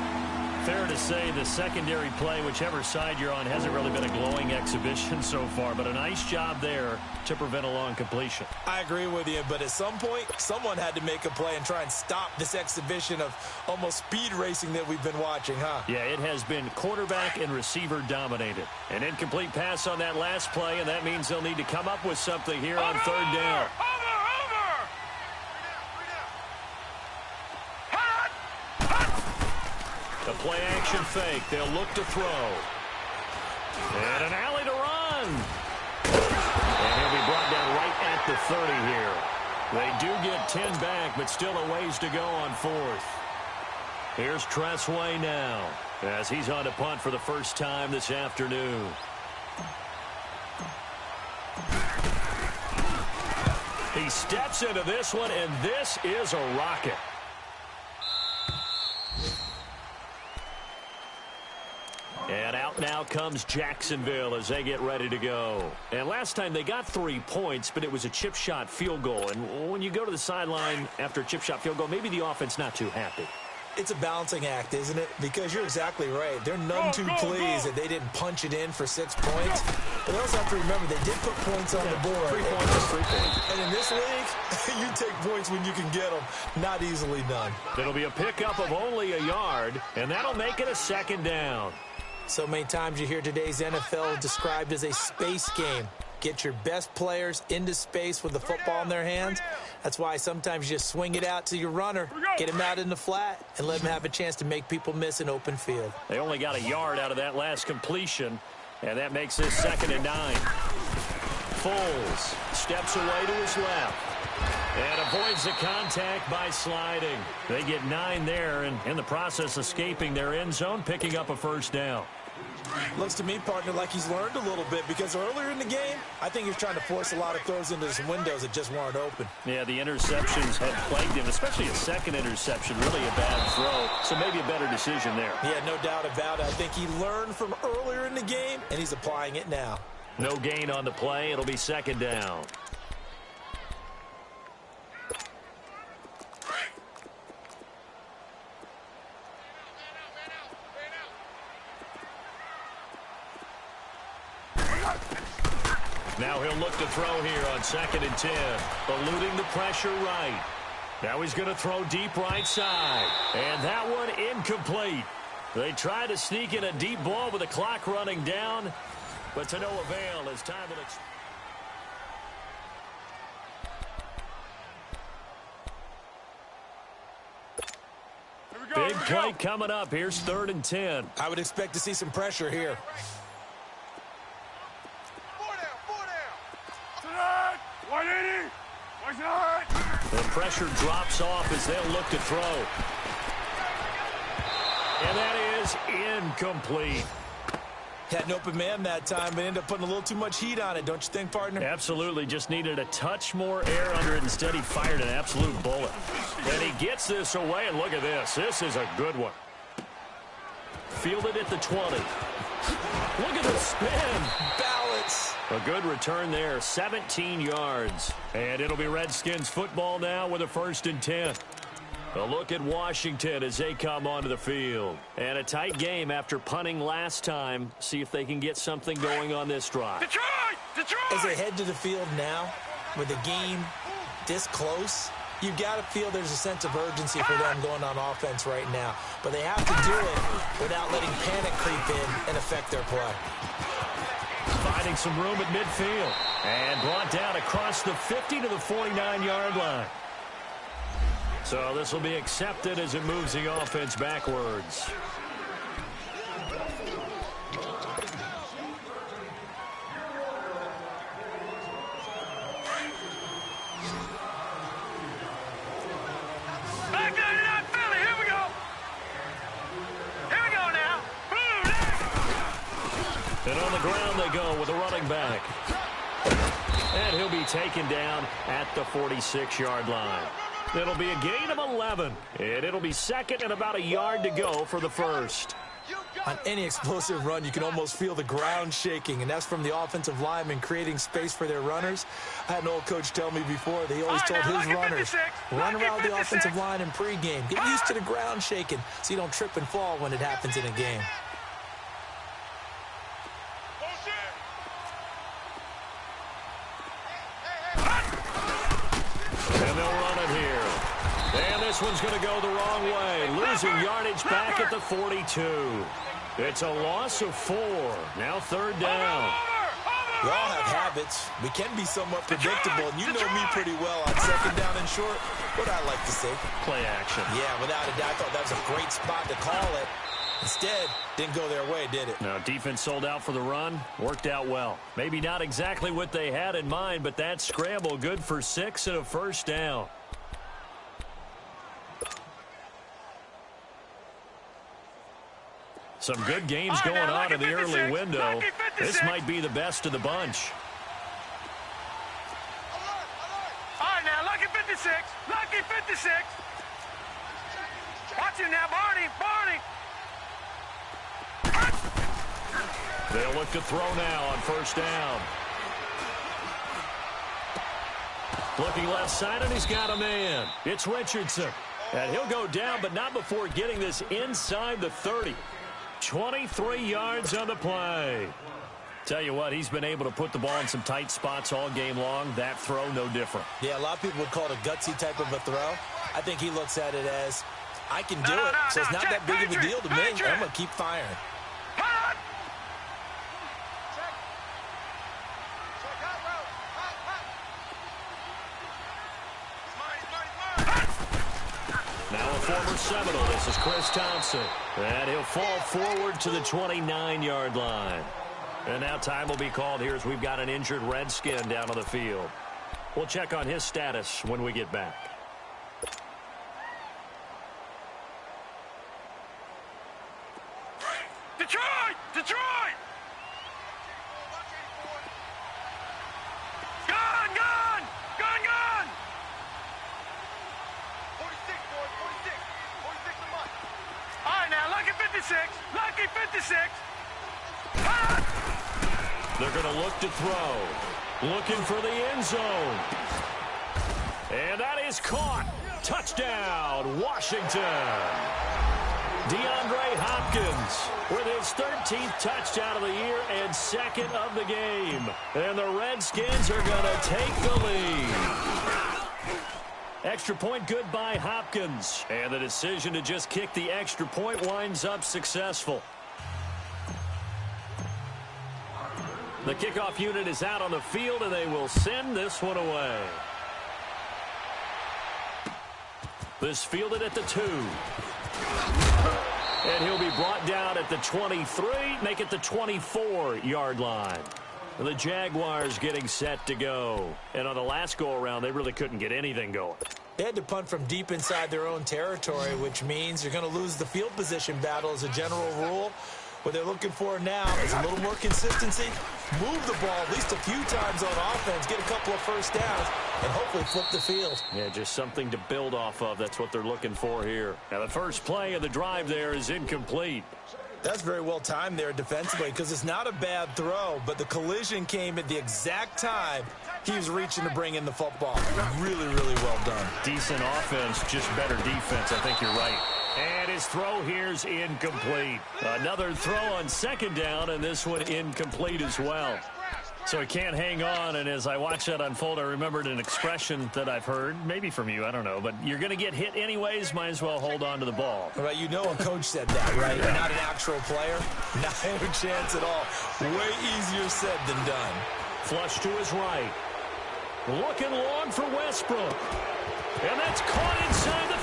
Fair to say the secondary play, whichever side you're on, hasn't really been a glowing exhibition so far, but a nice job there to prevent a long completion. I agree with you, but at some point, someone had to make a play and try and stop this exhibition of almost speed racing that we've been watching, huh? Yeah, it has been quarterback and receiver dominated. An incomplete pass on that last play, and that means they'll need to come up with something here on third down. The play action fake. They'll look to throw. And an alley to run. And he'll be brought down right at the 30 here. They do get 10 back, but still a ways to go on fourth. Here's Tressway now as he's on to punt for the first time this afternoon. He steps into this one, and this is a rocket. And out now comes Jacksonville as they get ready to go. And last time they got 3 points, but it was a chip shot field goal. And when you go to the sideline after a chip shot field goal, maybe the offense not too happy. It's a balancing act, isn't it? Because you're exactly right. They're none too pleased that they didn't punch it in for 6 points. But they also have to remember they did put points on the board. 3 points is 3 points. And in this league, you take points when you can get them. Not easily done. It'll be a pickup of only a yard, and that'll make it a second down. So many times you hear today's NFL described as a space game. Get your best players into space with the football in their hands. That's why sometimes you just swing it out to your runner, get him out in the flat, and let him have a chance to make people miss an open field. They only got a yard out of that last completion, and that makes this 2nd and 9. Foles steps away to his left and avoids the contact by sliding. They get 9 there, and in the process escaping their end zone, picking up a first down. Looks to me, partner, like he's learned a little bit because earlier in the game, I think he was trying to force a lot of throws into some windows that just weren't open. Yeah, the interceptions had plagued him, especially a second interception, really a bad throw, so maybe a better decision there. Yeah, no doubt about it. I think he learned from earlier in the game, and he's applying it now. No gain on the play. It'll be 2nd down. Now he'll look to throw here on 2nd and 10, eluding the pressure right. Now he's going to throw deep right side, and that one incomplete. They try to sneak in a deep ball with the clock running down, but to no avail as time will Big play coming up. Here's 3rd and 10. I would expect to see some pressure here. The pressure drops off as they'll look to throw. And that is incomplete. Had an open man that time, but ended up putting a little too much heat on it, don't you think, partner? Absolutely. Just needed a touch more air under it. Instead, he fired an absolute bullet. And he gets this away, and look at this. This is a good one. Fielded at the 20. Look at the spin. Balance. A good return there, 17 yards. And it'll be Redskins football now with a 1st and 10. A look at Washington as they come onto the field. And a tight game after punting last time. See if they can get something going on this drive. Detroit! Detroit! As they head to the field now, with the game this close, you've got to feel there's a sense of urgency for them going on offense right now. But they have to do it without letting panic creep in and affect their play. Finding some room at midfield. And brought down across the 50 to the 49-yard line. So this will be accepted as it moves the offense backwards. And on the ground they go with a running back. And he'll be taken down at the 46-yard line. It'll be a gain of 11. And it'll be second and about a yard to go for the first. On any explosive run, you can almost feel the ground shaking, and that's from the offensive linemen creating space for their runners. I had an old coach tell me before, they always told his runners, run around the offensive line in pregame. Get used to the ground shaking so you don't trip and fall when it happens in a game. This one's going to go the wrong way, losing yardage back at the 42. It's a loss of 4. Now third down. We all have habits. We can be somewhat predictable, and you know me pretty well on second down and short. What I like to say? Play action. Yeah, without a doubt. I thought that was a great spot to call it. Instead, didn't go their way, did it? No, defense sold out for the run. Worked out well. Maybe not exactly what they had in mind, but that scramble good for 6 and a first down. Some good games going on in the early window. This might be the best of the bunch. All right, now, lucky 56. Lucky 56. Watch him now, Barney. They'll look to throw now on first down. Looking left side, and he's got a man. It's Richardson. And he'll go down, but not before getting this inside the 30. 23 yards on the play. Tell you what, he's been able to put the ball in some tight spots all game long. That throw, no different. Yeah, a lot of people would call it a gutsy type of a throw. I think he looks at it as, I can do it, so it's not that big of a deal to me. I'm going to keep firing. Now a former Seminole, this is Chris Thompson. And he'll fall forward to the 29-yard line. And now time will be called here as we've got an injured Redskin down on the field. We'll check on his status when we get back. Detroit! Gun! 46, boys, 46 a month. All right, now, lucky 56. They're going to look to throw. Looking for the end zone. And that is caught. Touchdown, Washington. DeAndre Hopkins with his 13th touchdown of the year and second of the game. And the Redskins are going to take the lead. Extra point good by Hopkins. And the decision to just kick the extra point winds up successful. The kickoff unit is out on the field, and they will send this one away. This fielded at the 2. And he'll be brought down at the 23, make it the 24-yard line. The Jaguars getting set to go. And on the last go-around, they really couldn't get anything going. They had to punt from deep inside their own territory, which means you're going to lose the field position battle as a general rule. What they're looking for now is a little more consistency, move the ball at least a few times on offense, get a couple of first downs, and hopefully flip the field. Yeah, just something to build off of. That's what they're looking for here. Now, the first play of the drive there is incomplete. That's very well timed there defensively because it's not a bad throw, but the collision came at the exact time he was reaching to bring in the football. Really, really well done. Decent offense, just better defense. I think you're right. And his throw here's incomplete. Another throw on second down, and this one incomplete as well. So he can't hang on, and as I watch that unfold, I remembered an expression that I've heard, maybe from you, I don't know, but you're going to get hit anyways, might as well hold on to the ball. Right, you know a coach said that, right? You're not an actual player. Not a chance at all. Way easier said than done. Flush to his right. Looking long for Westbrook. And that's caught inside the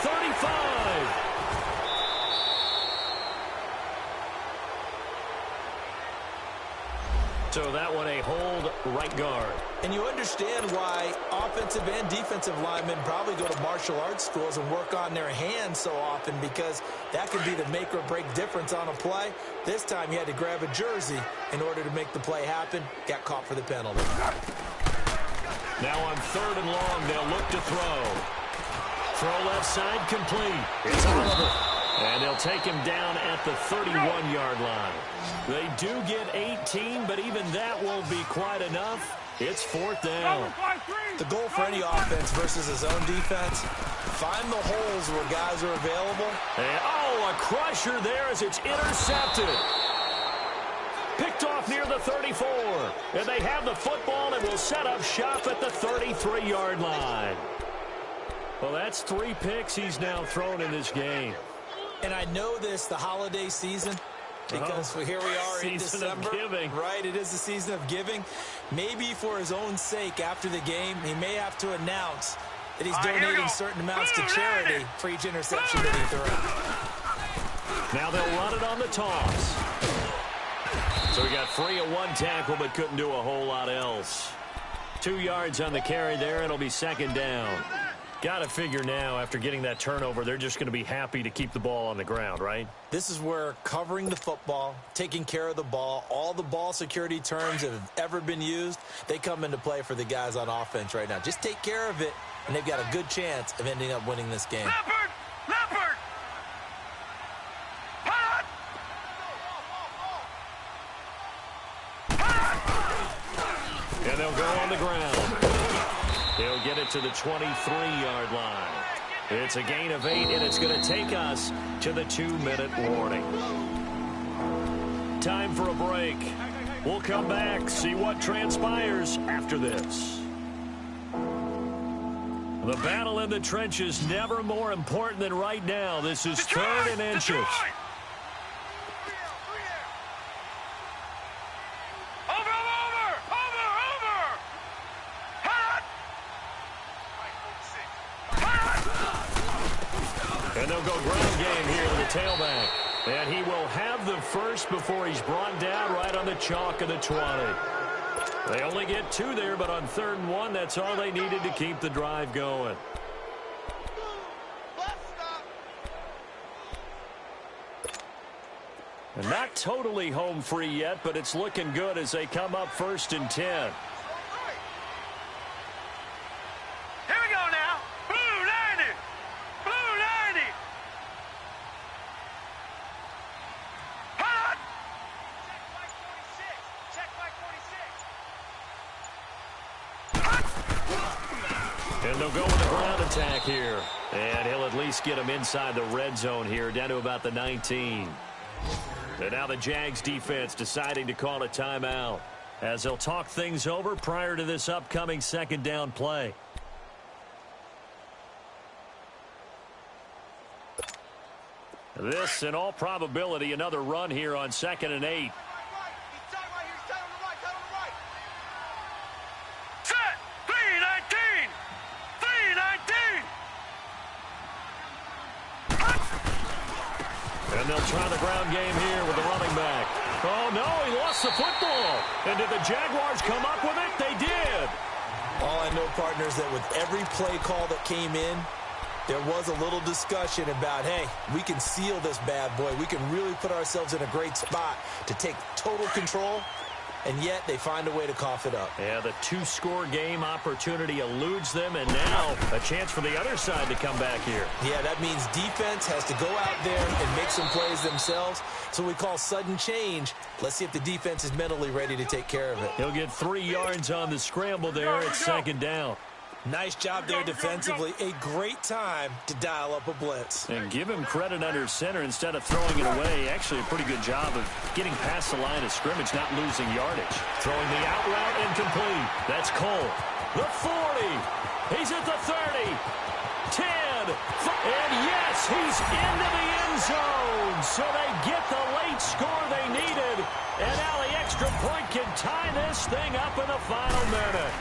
that one a hold right guard. And you understand why offensive and defensive linemen probably go to martial arts schools and work on their hands so often, because that could be the make or break difference on a play. This time you had to grab a jersey in order to make the play happen. Got caught for the penalty. Now on 3rd and long, they'll look to throw. Throw left side complete. It's Oliver. And they'll take him down at the 31-yard line. They do get 18, but even that won't be quite enough. It's 4th down. The goal for any offense versus his own defense, find the holes where guys are available. And, oh, a crusher there as it's intercepted. Picked off near the 34. And they have the football and will set up shop at the 33-yard line. Well, that's 3 picks he's now thrown in this game. And I know this, the holiday season, because here we are in December. Season of giving. Right, it is the season of giving. Maybe for his own sake after the game, he may have to announce that he's donating certain amounts to charity for each interception that he throws. Now they'll run it on the toss. So he got free of 1 tackle but couldn't do a whole lot else. 2 yards on the carry there. It'll be 2nd down. Got to figure now, after getting that turnover, they're just going to be happy to keep the ball on the ground, right? This is where covering the football, taking care of the ball, all the ball security terms that have ever been used, they come into play for the guys on offense right now. Just take care of it, and they've got a good chance of ending up winning this game. Leopard! Leopard! Hot! Hot! And they'll go on the ground. He'll get it to the 23-yard line. It's a gain of 8, and it's going to take us to the 2-minute warning. Time for a break. We'll come back, see what transpires after this. The battle in the trenches never more important than right now. This is 3rd and inches. And they'll go ground game here to the tailback. And he will have the first before he's brought down right on the chalk of the 20. They only get 2 there, but on 3rd and 1, that's all they needed to keep the drive going. And not totally home free yet, but it's looking good as they come up 1st and 10. And they'll go with the ground attack here. And he'll at least get him inside the red zone here, down to about the 19. And now the Jags defense deciding to call a timeout as they'll talk things over prior to this upcoming 2nd down play. This, in all probability, another run here on 2nd and 8. And they'll try the ground game here with the running back. Oh, no, he lost the football. And did the Jaguars come up with it? They did. All I know, partners, that with every play call that came in, there was a little discussion about, hey, we can seal this bad boy. We can really put ourselves in a great spot to take total control. And yet they find a way to cough it up. Yeah, the 2-score game opportunity eludes them, and now a chance for the other side to come back here. Yeah, that means defense has to go out there and make some plays themselves. So we call sudden change. Let's see if the defense is mentally ready to take care of it. He'll get 3 yards on the scramble there at 2nd down. Nice job there defensively. A great time to dial up a blitz. And give him credit under center instead of throwing it away. Actually, a pretty good job of getting past the line of scrimmage, not losing yardage. Throwing the out route incomplete. That's Cole. The 40. He's at the 30. 10. And yes, he's into the end zone. So they get the late score they needed. And now the extra point can tie this thing up in the final minute.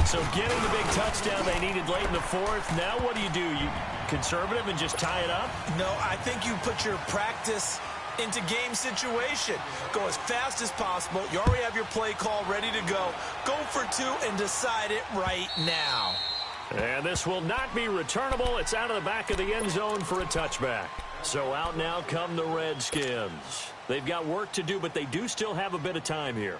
So getting the big touchdown they needed late in the 4th. Now what do? You conservative and just tie it up? No, I think you put your practice into game situation. Go as fast as possible. You already have your play call ready to go. Go for two and decide it right now. And this will not be returnable. It's out of the back of the end zone for a touchback. So out now come the Redskins. They've got work to do, but they do still have a bit of time here.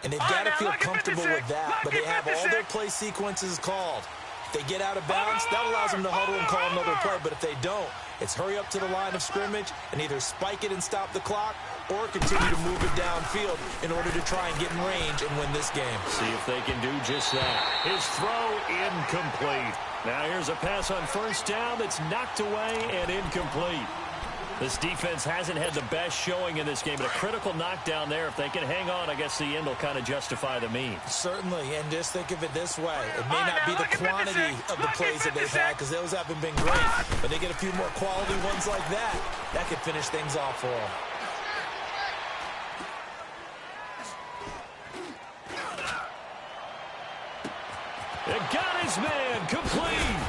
And they've got to feel comfortable with that, but they have all their play sequences called. If they get out of bounds, that allows them to huddle and call another play, but if they don't, it's hurry up to the line of scrimmage and either spike it and stop the clock or continue to move it downfield in order to try and get in range and win this game. See if they can do just that. His throw incomplete. Now here's a pass on first down that's knocked away and incomplete. This defense hasn't had the best showing in this game, but a critical knockdown there. If they can hang on, I guess the end will kind of justify the means. Certainly, and just think of it this way. It may not be the quantity of the plays that they've had because those haven't been great, but they get a few more quality ones like that. That could finish things off for them. It got his man complete.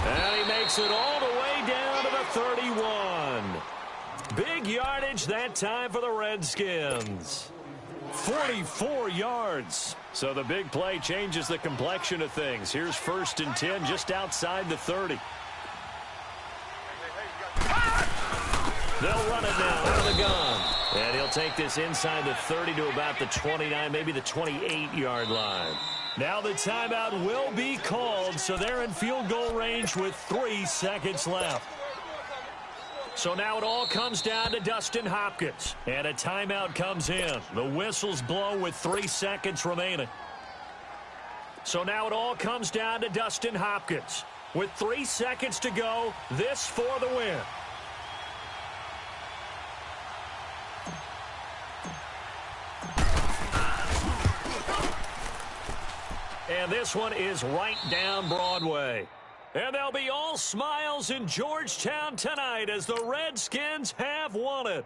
And he makes it all the way down to the 31. Big yardage that time for the Redskins. 44 yards. So the big play changes the complexion of things. Here's 1st and 10 just outside the 30. They'll run it now out of the gun. And he'll take this inside the 30 to about the 29, maybe the 28-yard line. Now the timeout will be called, so they're in field goal range with 3 seconds left. So now it all comes down to Dustin Hopkins. And a timeout comes in. The whistles blow with 3 seconds remaining. So now it all comes down to Dustin Hopkins. With 3 seconds to go, this for the win. And this one is right down Broadway. And they'll be all smiles in Georgetown tonight as the Redskins have won it.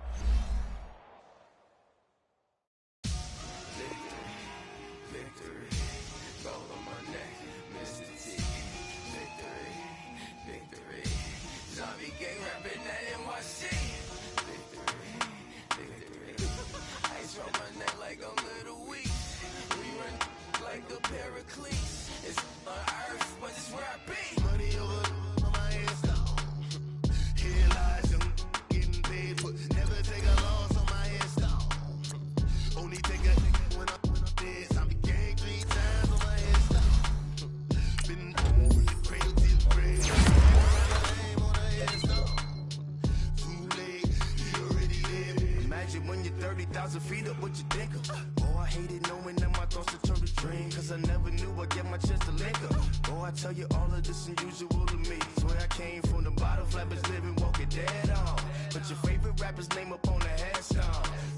When you're 30,000 feet up, what you think of? Oh, I hated knowing that my thoughts would turn to dream, cause I never knew I'd get my chance to link up. Oh, I tell you all of this unusual to me. Swear I came from the bottom, flappers living, walking dead on. Put your favorite rapper's name up on the headstone.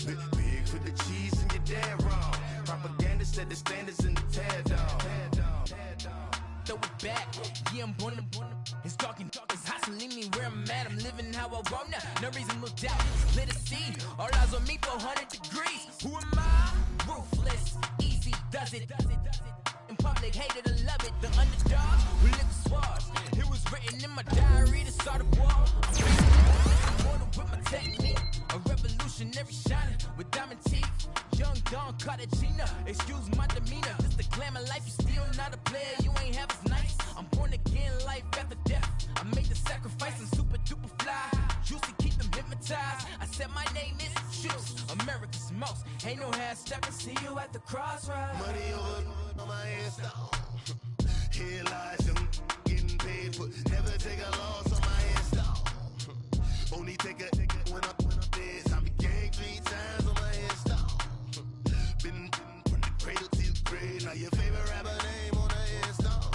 Big for the cheese and you're dead wrong. Propaganda set the standards in the tear down. Throw it back, yeah, I'm born to it's talking, it's hustling me where I'm at. I'm living how I want now. No reason to look down, let it see. All eyes on me, 400 degrees. Who am I? Ruthless, easy, does it. In public, hated to love it. The underdog, we live the swabs. It was written in my diary to start a war. I'm immortal with my technique. A revolutionary shining with diamond teeth. Young Don Cartagena, excuse my demeanor. This the glamour life, you still not a player. You ain't half as nice. I'm born again, life after death. I made the sacrifice and super duper fly. Used to keep them hypnotized. I said my name is Juice, America's most. Ain't no half stepping. See you at the crossroads. Money over on my headstone. Here lies I'm getting paid, but never take a loss on my headstone. Only take a when I'm dead. I became 3 times on my headstone. Been from the cradle to the grave. Now your favorite rapper name on the headstone.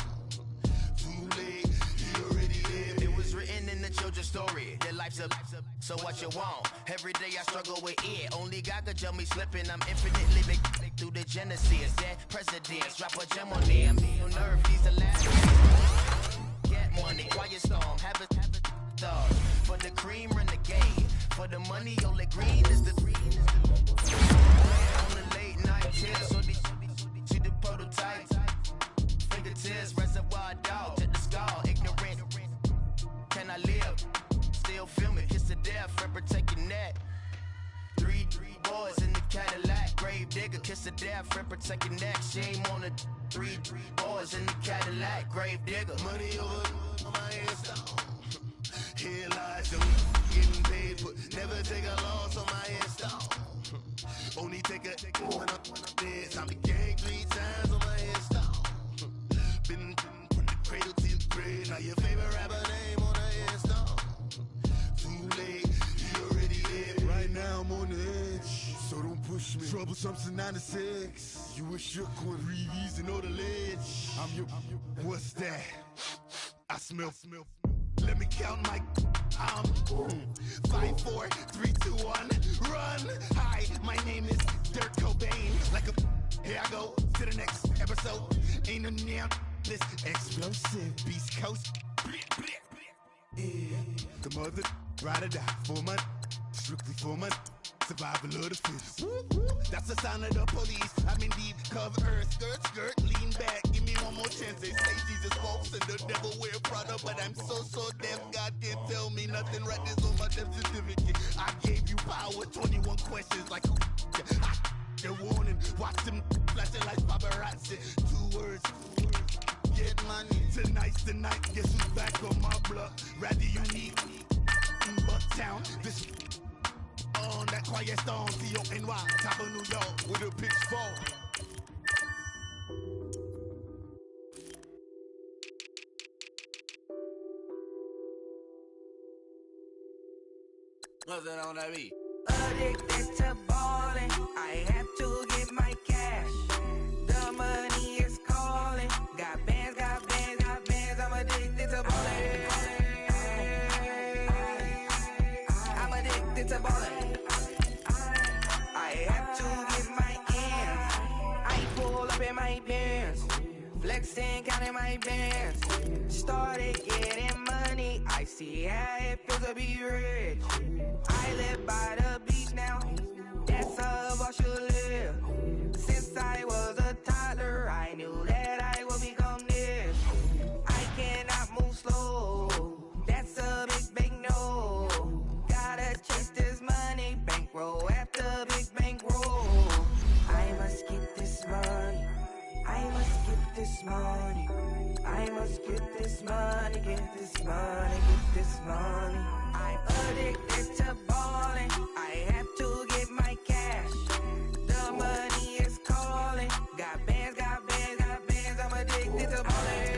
Too late, you already lived. It was written in the children's story. Their life's up, so what you want? Every day I struggle with it. Only God could tell me slipping. I'm infinitely big through the genesis. Dead presidents, drop a gem on them. On earth, these the last. Get money, quiet storm, have a thought. For the cream, renegade. For the money, only green is the green. On the late night tears, so they see the prototype. Fingertips, reservoir dog, to the skull, ignorant. Can I live? Still film it, kiss to death, forever take your neck. Three boys in the Cadillac, grave digger, kiss the death, friend protect your neck. Shame on the three boys in the Cadillac, grave digger. Money over on my headstone. Here lies them getting paid, but never take a loss on my headstone. Only take a when I'm dead. I be gang 3 times on my headstone. Been from the cradle to the grave. Now your favorite rapper name on the headstone. Too late, he already dead. Right now I'm on the edge, so don't push me. Troublesome to 96. You a shook one, breathe easy, know the ledge. I'm your, what's that? I smell. Let me count my 5, 4, 3, 2, 1, run. Hi, my name is Dirk Cobain. Like a, here I go to the next episode. Ain't no damn this explosive Beast Coast. Yeah. The mother ride or die for my strictly for my survival of the fittest. That's the sound of the police. I'm indeed cover earth, skirt, lean back. Give me one more chance. They say Jesus walks and the devil wear Prada, but I'm so deaf. God can't tell me nothing. Right this on my death certificate. I gave you power. 21 questions like who? They're warning. Watch them flashing like paparazzi. 2 words. Get money. Tonight's the night. Guess who's back on my block? Rather you need Bucktown. This on that quiet stone, C-O-N-Y, top of New York, with a pitchfork. What's that on that beat? Addicted to ballin', I have to get my cash. The money is calling. Got bands, I'm addicted to ballin'. I'm addicted to ballin'. I have to get my ends. I pull up in my pants, flexing, counting my bands. Started getting money, I see how it feels to be rich. I live by the beach now, that's how I should live. Since I was a toddler, I knew that I would become this. I cannot move slow, that's a big no. Gotta chase this money, bankroll after big bankroll. I must get this money, I must get this money, I must get this money, get this money, get this money. I'm addicted to ballin', I have to get my cash. The money is calling. Got bands, I'm addicted to ballin'.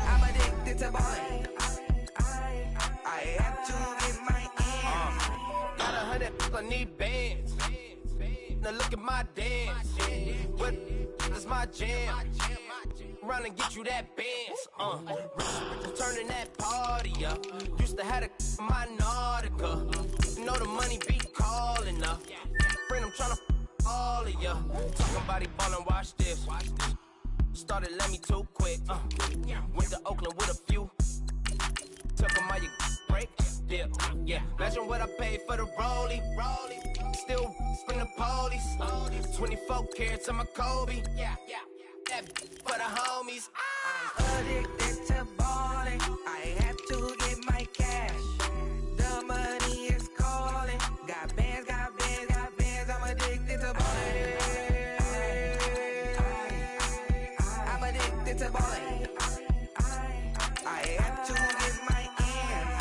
I'm addicted to ballin'. I have to get my ends. Got 100, I need bands. Now look at my dance. What is my jam? Run and get you that bands. Turning that party up. Used to have a my Nautica. You know the money be calling up. Friend, I'm tryna all of ya. Talking body ballin', watch this. Started let me too quick. Went to Oakland with a few. Took 'em all you break. Yeah. Imagine what I paid for the rollie. Still from the police. 24 carats on my Kobe. Yeah. That for the homies. Addicted to ballin', I have to get my cash. The money is calling. Got bands, I'm addicted to ballin'. I'm addicted to ballin'. I have to get my ends.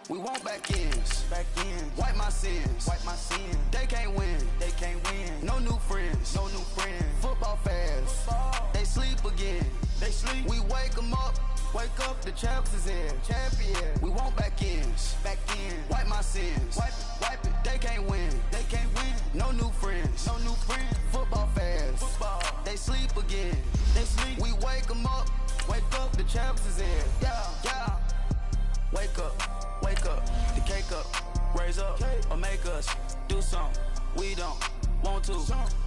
We want back ends. Wipe my sins. They can't win. No new friends. Football fans. They sleep again. We wake them up. The champs is in. We want back ends. Wipe my sins. Wipe it. They can't win. No new friends. Football fans. They sleep again. We wake them up. The champs is in. Yeah. Wake wake up, the cake up, raise up, or make us do something we don't want to.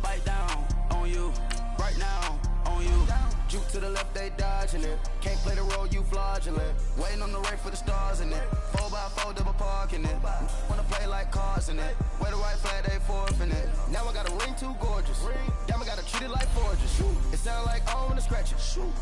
Bite down on you, right now on you. Juke to the left, they dodging it. Can't play the role, you fraudulent. Waiting on the right for the stars in it. 4x4 double parking it. Wanna play like cars in it. Wear the white flag, they forfeiting it. Now I got a ring too gorgeous. Damn, I gotta treat it like forges. It sound like I wanna scratch it.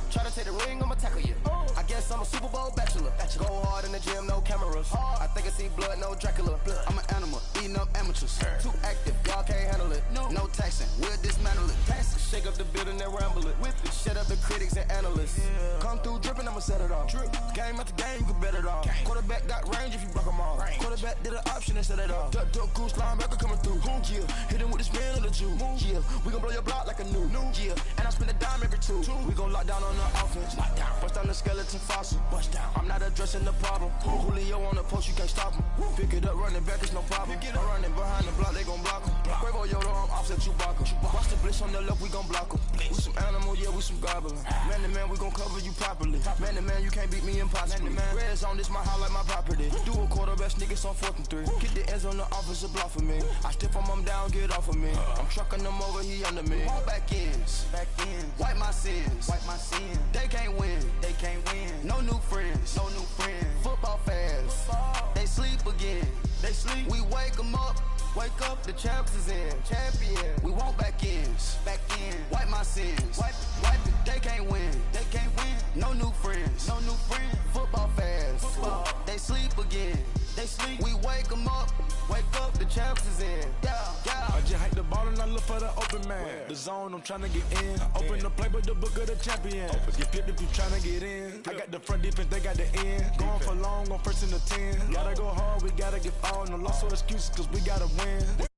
Try to take the ring, I'ma tackle you. I guess I'm a Super Bowl bachelor. Go hard in the gym, no cameras. I think I see blood, no Dracula. I'm an animal, eating up amateurs. Too active, y'all can't handle it. No taxing, we'll dismantle it. Shake up the building and ramble it. Whip it, shut up the critics and analysts. Come through dripping, I'ma set it off. Game after game, you can bet it off. Quarterback got range if you block them all. Quarterback did an option and set it off. Duck goose linebacker coming through. Yeah, hit him with the spin of the Jew. Yeah, we gon' blow your block like a new. Yeah, and I spend a dime every two. We gon' lock down on the offense. Bust down the skeleton fossil. I'm not addressing the problem. Julio on the post, you can't stop him. Pick it up, running back, it's no problem. I'm running behind the block, they gon' block him. Quavo Yoda, I'm offset Chewbacca. Watch the blitz on the left, we gon' block him. We some animal, yeah, we some goblin. Man to man, we gon' cover you properly. Man to man, you can't beat me impossibly. Red zone, this my house like my property. Do a quarterback, niggas on 4th and 3. Get the ends on the offensive block for me. I stiff him down, get off of me. I'm trucking them over, he under me. Back ends, wipe my sins, They can't win, No new friends, Football fans, they sleep again. We wake them up. Wake up, the champs is in. Champion. We want back ends. Wipe my sins. Wipe it. They can't win. No new friends. Football fans. They sleep again. We wake them up. Wake up, the champs is in. I just hike the ball and I look for the open man. The zone, I'm trying to get in. Open the playbook, the book of the champion. Get flipped if you trying to get in. I got the front defense, they got the end. Going for long, on 1st and the 10. Gotta go hard, we gotta get all. No loss or excuses, cause we gotta win.